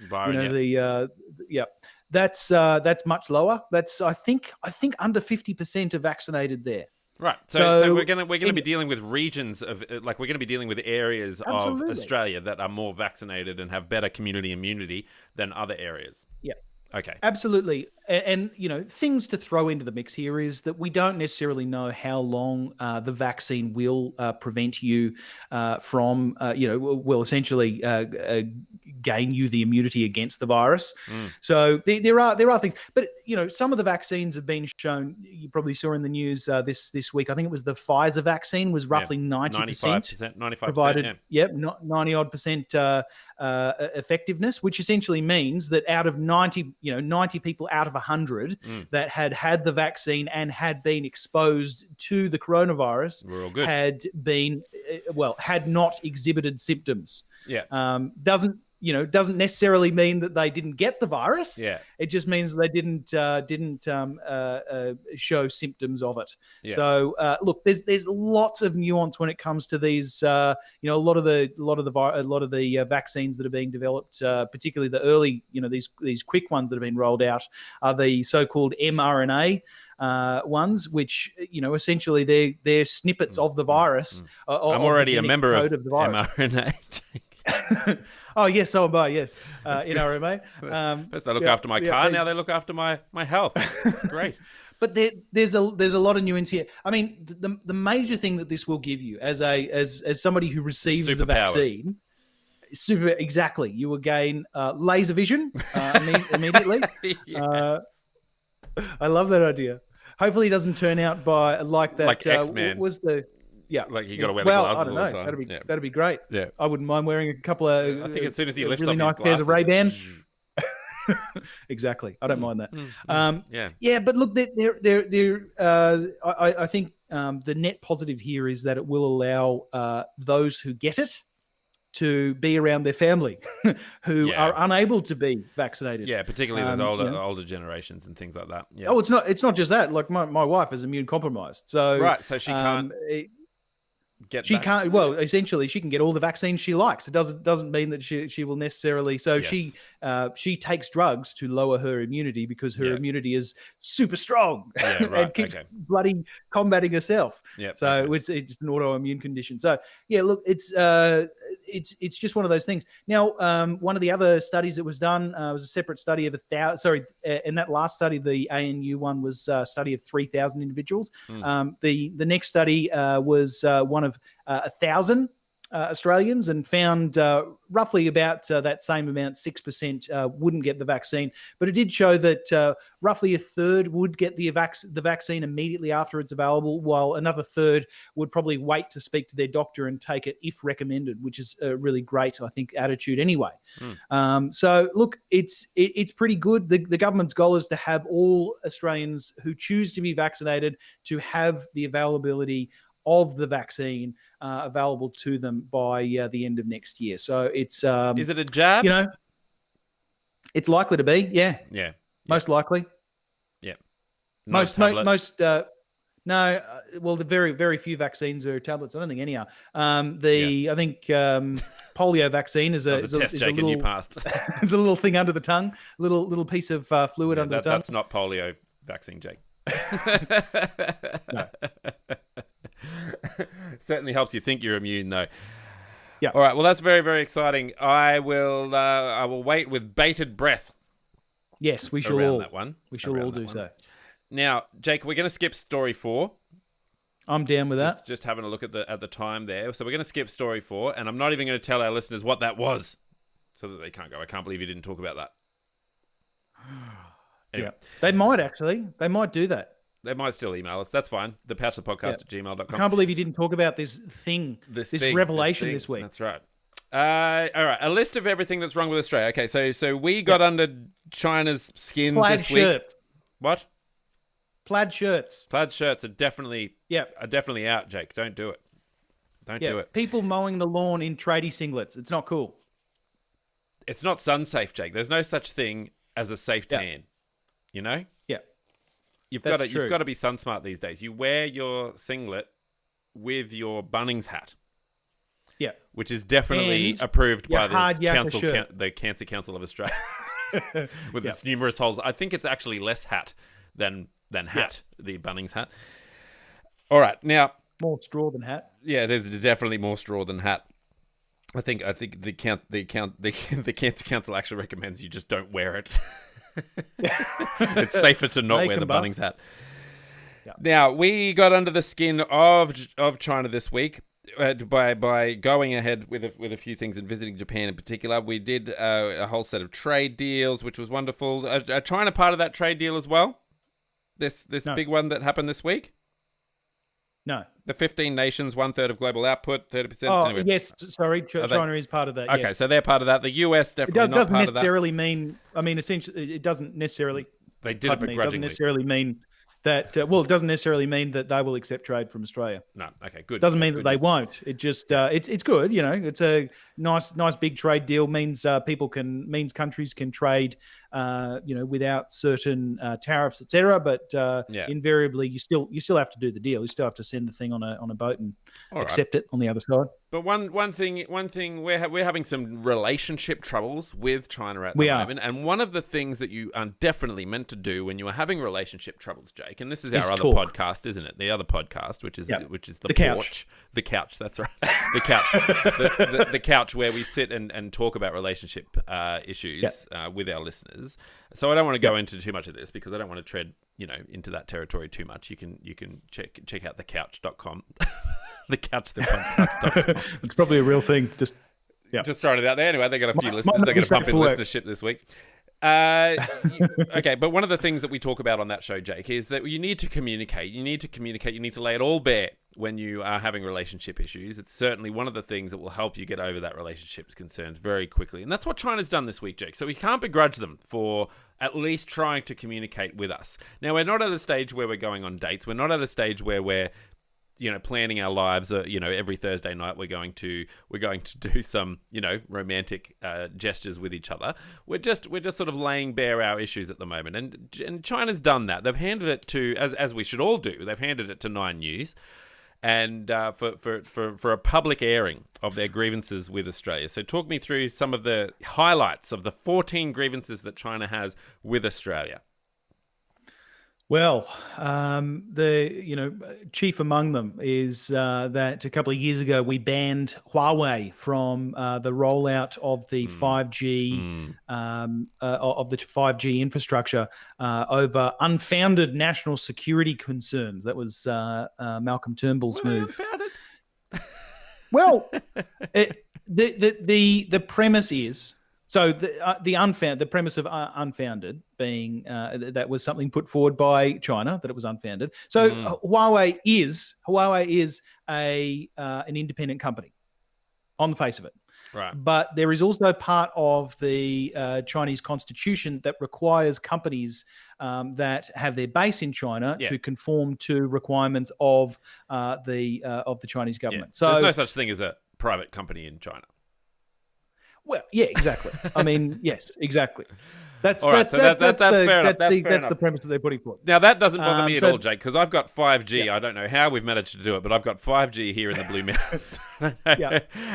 Byron, Yeah. That's much lower. That's I think under 50% are vaccinated there. Right. So we're gonna in- be dealing with regions of we're gonna be dealing with areas of Absolutely. Australia that are more vaccinated and have better community immunity than other areas. Yeah. Okay. Absolutely. And, things to throw into the mix here is that we don't necessarily know how long the vaccine will prevent you from, will essentially gain you the immunity against the virus. So there are things. But, some of the vaccines have been shown, you probably saw in the news this week, I think it was the Pfizer vaccine was roughly 90%. 95%, Provided, 90-odd% effectiveness, which essentially means that out of 90 people out of 100 that had the vaccine and had been exposed to the coronavirus we're all good. had not exhibited symptoms. Yeah. Doesn't necessarily mean that they didn't get the virus. Yeah. It just means that they didn't show symptoms of it. Yeah. So look, there's lots of nuance when it comes to these. A lot of the vaccines that are being developed, particularly the early, these quick ones that have been rolled out, are the so-called mRNA ones, which essentially they're snippets of the virus. I'm already a member of the virus. mRNA. Oh yes, so am I. Yes, NRMA. First they look after my car, now they look after my health. It's great. But there's a lot of nuance here. I mean, the major thing that this will give you as somebody who receives the vaccine, exactly, you will gain laser vision immediately. Yes. I love that idea. Hopefully, it doesn't turn out like that. Like X-Men. What was the like you got to wear the glasses I don't know. all the time. That'd be great. Yeah, I wouldn't mind wearing a couple of. I think as soon as he lifts really up nice pairs of Ray-Ban. Exactly. I don't mind that. But look, I think the net positive here is that it will allow those who get it to be around their family who are unable to be vaccinated. Yeah, particularly those older generations and things like that. Yeah. Oh, it's not just that. Like my wife is immune compromised, so so she can't. Can't. Well, essentially, she can get all the vaccines she likes. It doesn't mean that she will necessarily. So she takes drugs to lower her immunity because her immunity is super strong and keeps bloody combating herself. Yeah. So it's an autoimmune condition. So look, it's just one of those things. Now, one of the other studies that was done was a separate study of 1,000. Sorry, in that last study, the ANU one was a study of 3,000 individuals. The next study was one of 1,000 Australians, and found roughly about that same amount, 6% wouldn't get the vaccine. But it did show that roughly a third would get the vaccine immediately after it's available, while another third would probably wait to speak to their doctor and take it if recommended, which is a really great, I think, attitude anyway. So look, it's pretty good. The government's goal is to have all Australians who choose to be vaccinated to have the availability of the vaccine available to them by the end of next year. So it's is it a jab? It's likely to be. Yeah. Most likely. Yeah. No well, the very, very few vaccines are tablets. I don't think any are. I think polio vaccine is a little, you passed. It's a little thing under the tongue, little piece of fluid under the tongue. That's not polio vaccine, Jake. No. Certainly helps you think you're immune, though. Yeah. All right. Well, that's very, very exciting. I will wait with bated breath. Yes, we shall around all. That one. We shall all do so. Now, Jake, we're going to skip story 4. I'm down with that. Just having a look at the time there. So we're going to skip story 4, and I'm not even going to tell our listeners what that was, so that they can't go, I can't believe you didn't talk about that. Anyway. Yeah. They might actually. They might do that. They might still email us. That's fine. thepouchthepodcast@gmail.com. I can't believe you didn't talk about this thing, this revelation this week. That's right. All right. A list of everything that's wrong with Australia. Okay, so we got under China's skin this week. Plaid shirts. What? Plaid shirts. Plaid shirts are definitely out, Jake. Don't do it. Don't do it. People mowing the lawn in tradie singlets. It's not cool. It's not sun safe, Jake. There's no such thing as a safe tan. You know? Yeah. You've got to be sun smart these days. You wear your singlet with your Bunnings hat. Yeah. which is definitly And approved your by the hard yakka shirt. the Cancer Council of Australia, with its numerous holes. I think it's actually less hat than hat, the Bunnings hat. All right, now More straw than hat. yeah, there's definitely more straw than hat. I think the Cancer Council actually recommends you just don't wear it. It's safer to not wear the Bunnings hat. Yeah. Now, we got under the skin of China this week by going ahead with a few things and visiting Japan in particular. We did a whole set of trade deals, which was wonderful. Are China part of that trade deal as well? This big one that happened this week? No. The 15 nations, 1/3 of global output, 30%. Oh, anyway. yes. Sorry, China is part of that. Okay, yes. so they're part of that. The US definitely not doesn't part of that. necessarily mean. I mean, essentially, it doesn't necessarily. They did it begrudgingly. It doesn't necessarily mean that. Well, it doesn't necessarily mean that they will accept trade from Australia. No. Okay. Good. Doesn't mean that they won't. It just it's good. You know, it's a nice big trade deal. Means countries can trade. Without certain tariffs, etc. But invariably, you still have to do the deal. You still have to send the thing on a boat and accept it on the other side. But one thing we're having some relationship troubles with China at the moment, and one of the things that you are definitely meant to do when you are having relationship troubles, Jake, and this is our other podcast, isn't it? The other podcast, which is the couch. The couch. That's right. The couch. the couch where we sit and talk about relationship issues with our listeners. So I don't want to go into too much of this because I don't want to tread, into that territory too much. You can check out thecouch.com. The couch, the podcast.com. It's probably a real thing. Just throwing it out there. Anyway, they got a few listeners. They got a bump in listenership this week. Okay, but one of the things that we talk about on that show, Jake, is that you need to communicate. You need to lay it all bare when you are having relationship issues. It's certainly one of the things that will help you get over that relationship's concerns very quickly. And that's what China's done this week, Jake. So we can't begrudge them for at least trying to communicate with us. Now, we're not at a stage where we're going on dates. We're not at a stage where we're planning our lives. Every Thursday night we're going to do some romantic gestures with each other. We're just sort of laying bare our issues at the moment, and China's done that. They've handed it to, as we should all do. They've handed it to Nine News, and for a public airing of their grievances with Australia. So talk me through some of the highlights of the 14 grievances that China has with Australia. Well, chief among them is that a couple of years ago we banned Huawei from the rollout of the 5G of the 5G infrastructure over unfounded national security concerns. That was Malcolm Turnbull's move. Unfounded? Well, the premise is. So the premise of unfounded being that was something put forward by China, that it was unfounded. So Huawei is an independent company on the face of it. Right. But there is also part of the Chinese constitution that requires companies that have their base in China to conform to requirements of the Chinese government. So there's no such thing as a private company in China. Well, yeah, exactly. I mean, yes, exactly. That's fair enough. That's fair enough. That's the premise that they're putting forward. Now, that doesn't bother me at all, Jake, because I've got 5G. I don't know how we've managed to do it, but I've got 5G here in the Blue Mountains.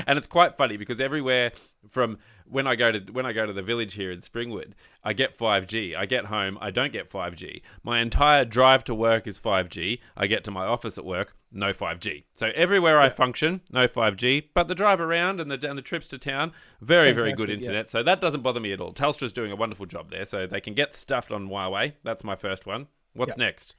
And it's quite funny because everywhere from when I go to the village here in Springwood, I get 5G. I get home, I don't get 5G. My entire drive to work is 5G. I get to my office at work, no 5G. So everywhere I function, no 5G. But the drive around and the trips to town, very, very good internet. So that doesn't bother me at all. Telstra's doing a wonderful job there, so they can get stuffed on Huawei. That's my first one. What's next?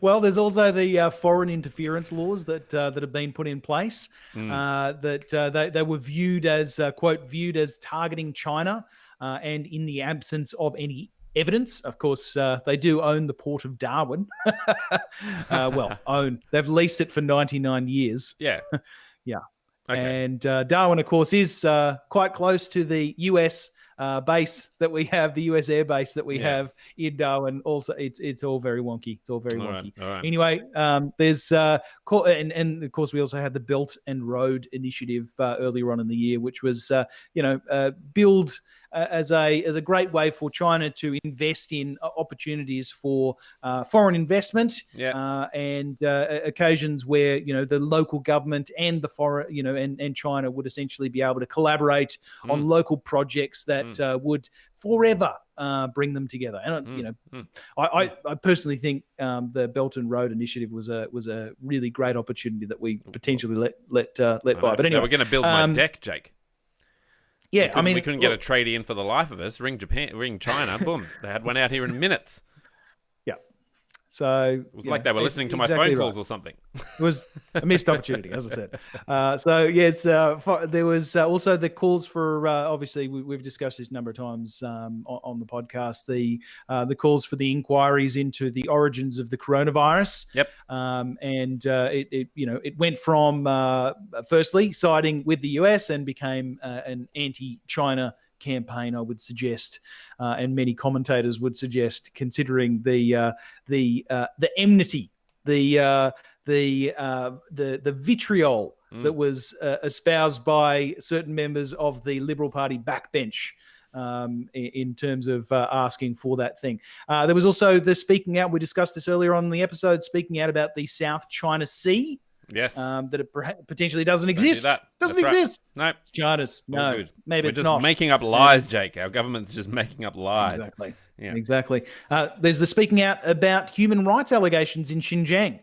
Well, there's also the foreign interference laws that have been put in place. That they were viewed as viewed as targeting China, and in the absence of any evidence, of course, they do own the port of Darwin. They've leased it for 99 years. Yeah. Yeah. Okay. And Darwin, of course, is quite close to the US base that we have, the US air base that we have in Darwin. Also, it's all very wonky. It's all very wonky. All right. Anyway, there's and of course we also had the Belt and Road Initiative earlier on in the year, which was build as a great way for China to invest in opportunities for foreign investment, and occasions where the local government and the foreign and China would essentially be able to collaborate on local projects that would forever bring them together. And I personally think the Belt and Road Initiative was a really great opportunity that we potentially let by. But anyway, they were going to build my deck, Jake. Yeah, we couldn't get a tradie in for the life of us. Ring China, boom, they had one out here in minutes. Yeah, so it was like they were listening to my exactly phone calls right. or something. It was a missed opportunity, as I said. So yes, there was also the calls for. Obviously, we've discussed this a number of times on the podcast. The calls for the inquiries into the origins of the coronavirus. Yep. And it went from firstly siding with the US and became an anti-China campaign, I would suggest, and many commentators would suggest, considering the enmity, the vitriol that was espoused by certain members of the Liberal Party backbench in terms of asking for that thing. There was also the speaking out. We discussed this earlier on in the episode, speaking out about the South China Sea. Yes. That it potentially doesn't exist. Doesn't exist. Right. No. It's China's. No. Maybe We're it's just not. making up lies, Jake. Our government's just making up lies. Exactly. Yeah. Exactly. There's the speaking out about human rights allegations in Xinjiang.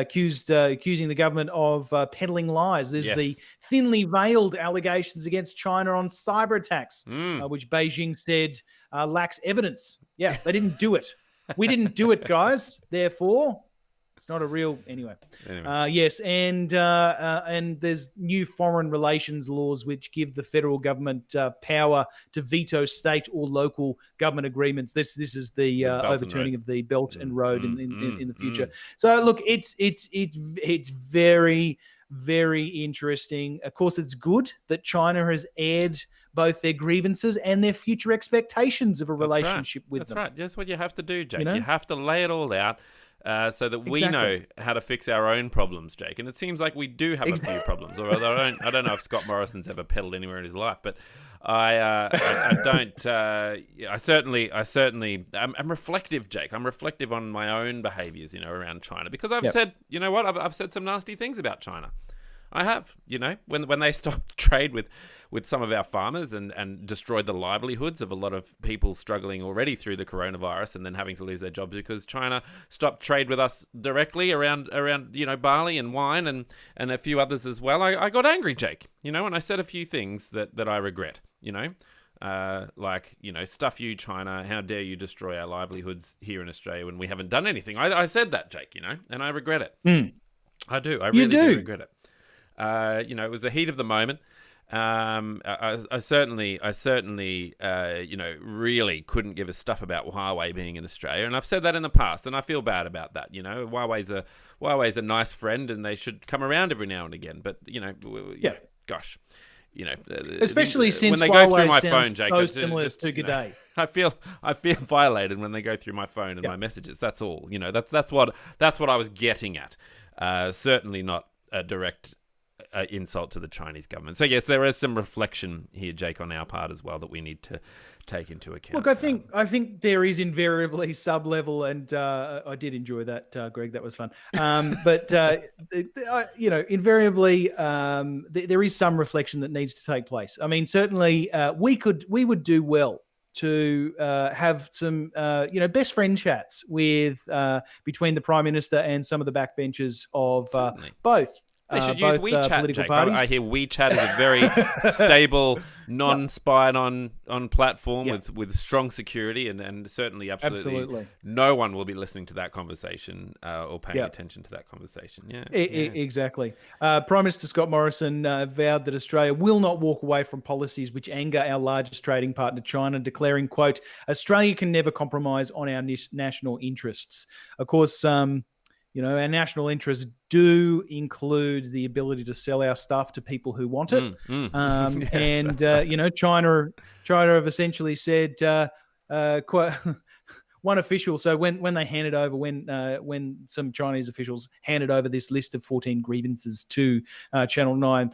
Accusing the government of peddling lies. There's the thinly veiled allegations against China on cyber attacks, which Beijing said lacks evidence. Yeah, they didn't do it. We didn't do it, guys. Therefore, it's not a real anyway. Yes, and there's new foreign relations laws which give the federal government power to veto state or local government agreements. This is the overturning of the Belt and Road in the future. So look, it's very, very interesting. Of course, it's good that China has aired both their grievances and their future expectations of a relationship with them. That's right. That's what you have to do, Jake. You have to lay it all out. So that we know how to fix our own problems, Jake. And it seems like we do have a few problems. Although I don't know if Scott Morrison's ever peddled anywhere in his life, but I don't. I certainly. I'm reflective, Jake. I'm reflective on my own behaviours, around China, because I've said, I've said some nasty things about China. I have, when they stopped trade with some of our farmers and destroyed the livelihoods of a lot of people struggling already through the coronavirus and then having to lose their jobs because China stopped trade with us directly around barley and wine and a few others as well. I got angry, Jake, and I said a few things that I regret, stuff you, China, how dare you destroy our livelihoods here in Australia when we haven't done anything. I said that, Jake, and I regret it. I do. I really do regret it. It was the heat of the moment. I certainly, really couldn't give a stuff about Huawei being in Australia, and I've said that in the past, and I feel bad about that. Huawei's a nice friend, and they should come around every now and again. But gosh, especially since when they Huawei go through my sounds phone, Jake, so similar to G'day. I feel violated when they go through my phone and my messages. That's all. That's what I was getting at. Certainly not a direct insult to the Chinese government. So yes, there is some reflection here, Jake, on our part as well that we need to take into account. Look, I think there is invariably sub-level, and I did enjoy that, Greg. That was fun. But invariably, there is some reflection that needs to take place. I mean, certainly, we would do well to have some, best friend chats with between the Prime Minister and some of the backbenchers of both. They should use WeChat, Jake. I hear WeChat is a very stable, non-spied on platform with strong security and certainly absolutely no one will be listening to that conversation or paying attention to that conversation. Exactly. Prime Minister Scott Morrison vowed that Australia will not walk away from policies which anger our largest trading partner, China, declaring, quote, Australia can never compromise on our national interests. Of course, our national interests do include the ability to sell our stuff to people who want it. Yes, China have essentially said, one official. So when they handed over, when some Chinese officials handed over this list of 14 grievances to Channel 9,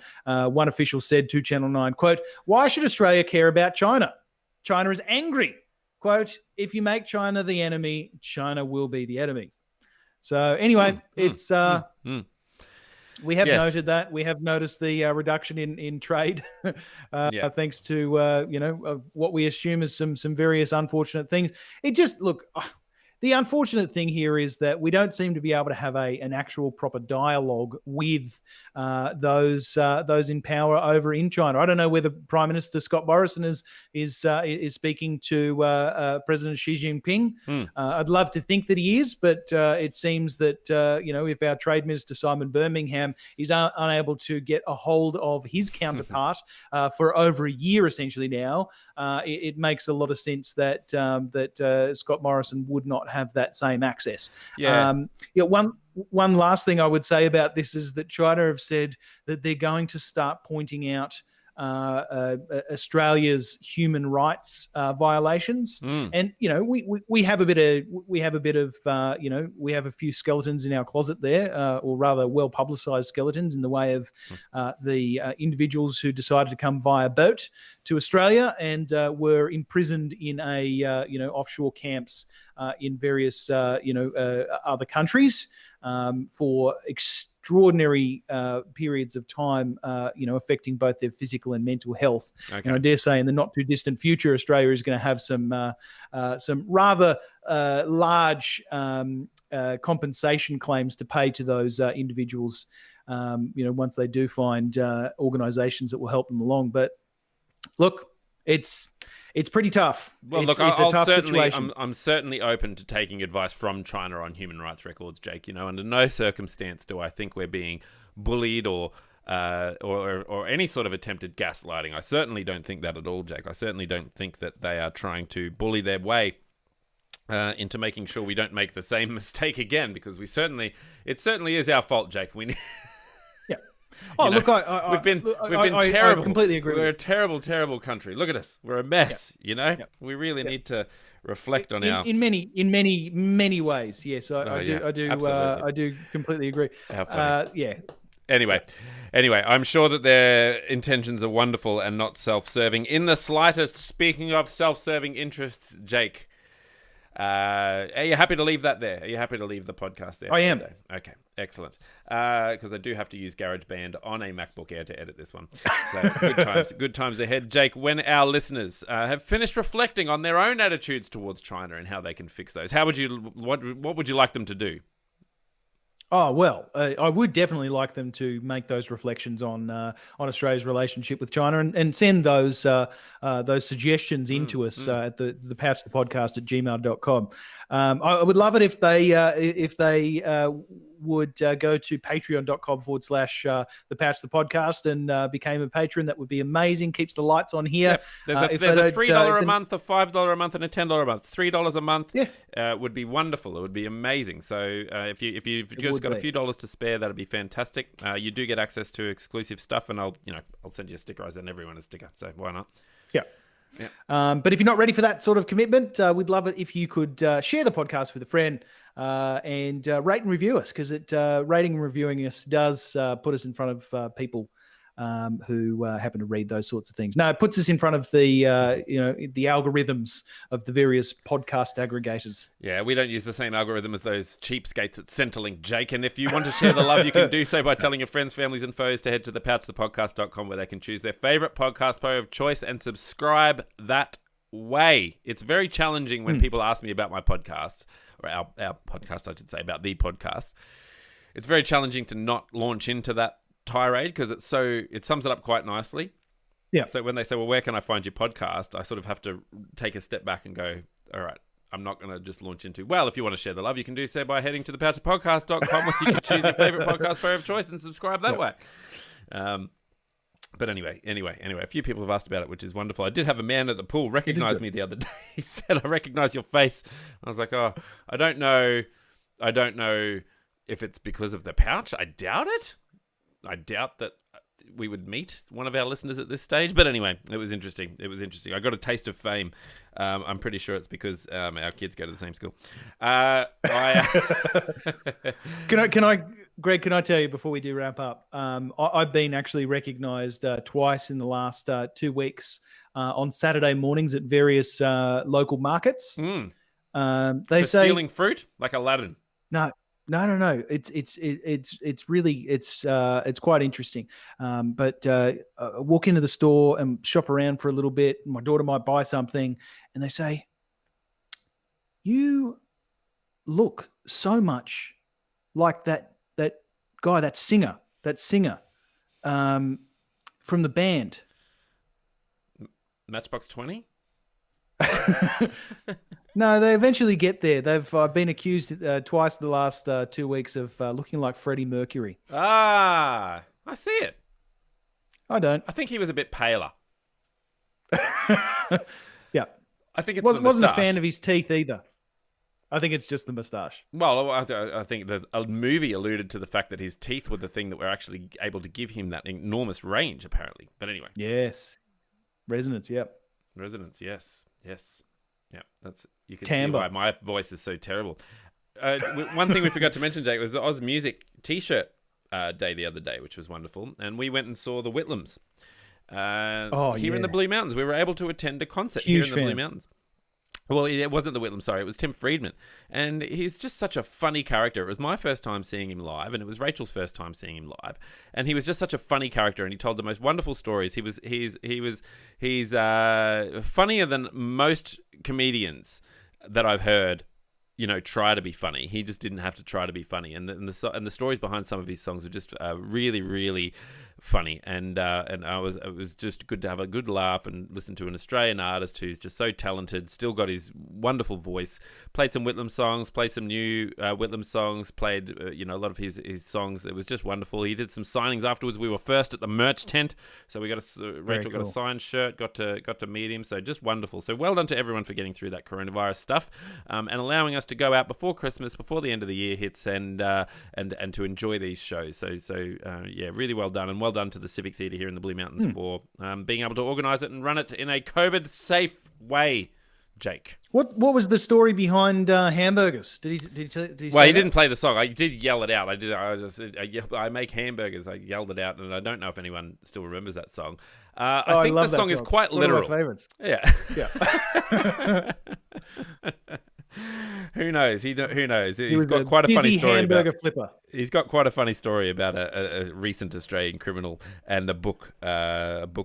one official said to Channel 9, quote, "Why should Australia care about China? China is angry. Quote, if you make China the enemy, China will be the enemy." So anyway, it's we have noted that. We have noticed the reduction in trade, thanks to what we assume is some various unfortunate things. It just the unfortunate thing here is that we don't seem to be able to have an actual proper dialogue with those in power over in China. I don't know whether Prime Minister Scott Morrison is speaking to President Xi Jinping. I'd love to think that he is, but it seems that if our Trade Minister Simon Birmingham is unable to get a hold of his counterpart for over a year essentially now, it makes a lot of sense that Scott Morrison would not have that same access. One last thing I would say about this is that China have said that they're going to start pointing out Australia's human rights violations, and we have a few skeletons in our closet there, or rather well publicised skeletons in the way of the individuals who decided to come via boat to Australia and were imprisoned in offshore camps in various other countries for extraordinary periods of time, affecting both their physical and mental health. Okay. And I dare say in the not too distant future, Australia is going to have some rather large compensation claims to pay to those individuals, once they do find organisations that will help them along. But look, it's pretty tough. Well, it's a tough situation. I'm certainly open to taking advice from China on human rights records, Jake. Under no circumstance do I think we're being bullied or any sort of attempted gaslighting. I certainly don't think that at all, Jake. I certainly don't think that they are trying to bully their way into making sure we don't make the same mistake again, because it certainly is our fault, Jake. We've been terrible. I completely agree. We're a terrible, terrible country. Look at us. We're a mess. We really need to reflect on our in many ways. Yes, I do completely agree. Anyway, I'm sure that their intentions are wonderful and not self-serving in the slightest. Speaking of self-serving interests, Jake, are you happy to leave that there? Are you happy to leave the podcast there? I am. Today? Okay, excellent. Because I do have to use GarageBand on a MacBook Air to edit this one. So good times ahead. Jake, when our listeners have finished reflecting on their own attitudes towards China and how they can fix those, what would you like them to do? Oh, well, I would definitely like them to make those reflections on Australia's relationship with China and send those suggestions into us at the Pouch the Podcast at gmail.com. I would love it if they would go to patreon.com/the Pouch the Podcast and became a patron. That would be amazing. Keeps the lights on here. Yep. There's a $3 a month, a $5 a month, and a $10 a month. $3 a month would be wonderful. It would be amazing. So if you've just got a few dollars to spare, that'd be fantastic. You do get access to exclusive stuff, and I'll send you a sticker. I send everyone a sticker, so why not? Yeah. But if you're not ready for that sort of commitment, we'd love it if you could share the podcast with a friend and rate and review us, because rating and reviewing us does put us in front of people who happen to read those sorts of things. No, it puts us in front of the algorithms of the various podcast aggregators. Yeah, we don't use the same algorithm as those cheapskates at Centrelink, Jake. And if you want to share the love, you can do so by telling your friends, families, and foes to head to thepouchthepodcast.com, where they can choose their favorite podcast player of choice and subscribe that way. It's very challenging when people ask me about my podcast, or our podcast, I should say, about the podcast. It's very challenging to not launch into that tirade, because it sums it up quite nicely. Yeah. So when they say, well, where can I find your podcast? I sort of have to take a step back and go, all right, I'm not going to just launch into, well, if you want to share the love, you can do so by heading to thepouchthepodcast.com, where you can choose your favorite podcast player of choice and subscribe that way. But anyway, a few people have asked about it, which is wonderful. I did have a man at the pool recognize me the other day. He said, I recognize your face. I was like, oh, I don't know if it's because of the pouch. I doubt it. I doubt that we would meet one of our listeners at this stage. But anyway, it was interesting. I got a taste of fame. I'm pretty sure it's because our kids go to the same school. Greg, can I tell you before we do wrap up? I've been actually recognised twice in the last 2 weeks on Saturday mornings at various local markets. They say stealing fruit like Aladdin. No. It's really quite interesting. But walk into the store and shop around for a little bit. My daughter might buy something, and they say, "You look so much like that guy, that singer from the band." Matchbox 20? No, they eventually get there. I've been accused twice in the last 2 weeks of looking like Freddie Mercury. I see it. I don't. I think he was a bit paler. Yeah. I think wasn't a fan of his teeth either. I think it's just the moustache. Well, I think the movie alluded to the fact that his teeth were the thing that were actually able to give him that enormous range, apparently. But anyway. Yes. Resonance, yep. Resonance, yes. Yeah, you can Timbre. see why my voice is so terrible. One thing we forgot to mention, Jake, was Oz Music T-shirt day the other day, which was wonderful. And we went and saw the Whitlams here in the Blue Mountains. We were able to attend a concert here in the Blue Mountains. Well, it wasn't the Whitlam, sorry. It was Tim Friedman. And he's just such a funny character. It was my first time seeing him live, and it was Rachel's first time seeing him live. And he was just such a funny character, and he told the most wonderful stories. He's funnier than most comedians that I've heard, try to be funny. He just didn't have to try to be funny. And the stories behind some of his songs were just really, really funny. And it was just good to have a good laugh and listen to an Australian artist who's just so talented, still got his wonderful voice. Played some Whitlam songs, played some new Whitlam songs, played a lot of his songs. It was just wonderful. He did some signings afterwards. We were first at the merch tent, so we got Rachel got a signed shirt, got to meet him. So just wonderful. So well done to everyone for getting through that coronavirus stuff and allowing us to go out before Christmas, before the end of the year hits, and to enjoy these shows. So really well done, and well done to the Civic Theatre here in the Blue Mountains for being able to organise it and run it in a COVID-safe way. Jake, what was the story behind hamburgers? Did he well, he didn't play the song. I did yell it out. I make hamburgers. I yelled it out, and I don't know if anyone still remembers that song. I think the song is quite literal. One of my favorites. Yeah. Who knows? Who knows? He's got quite a funny story hamburger flipper. He's got quite a funny story about a recent Australian criminal and a book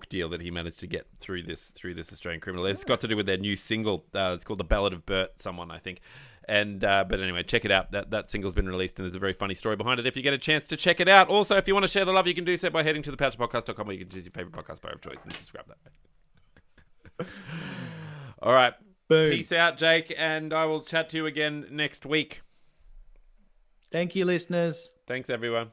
deal that he managed to get through this Australian criminal. It's got to do with their new single. It's called The Ballad of Bert, someone I think. And but anyway, check it out. That single's been released, and there's a very funny story behind it. If you get a chance to check it out. Also, if you want to share the love, you can do so by heading to thepouchpodcast.com, where you can choose your favorite podcast player of choice and subscribe that way. All right. Boom. Peace out, Jake, and I will chat to you again next week. Thank you, listeners. Thanks, everyone.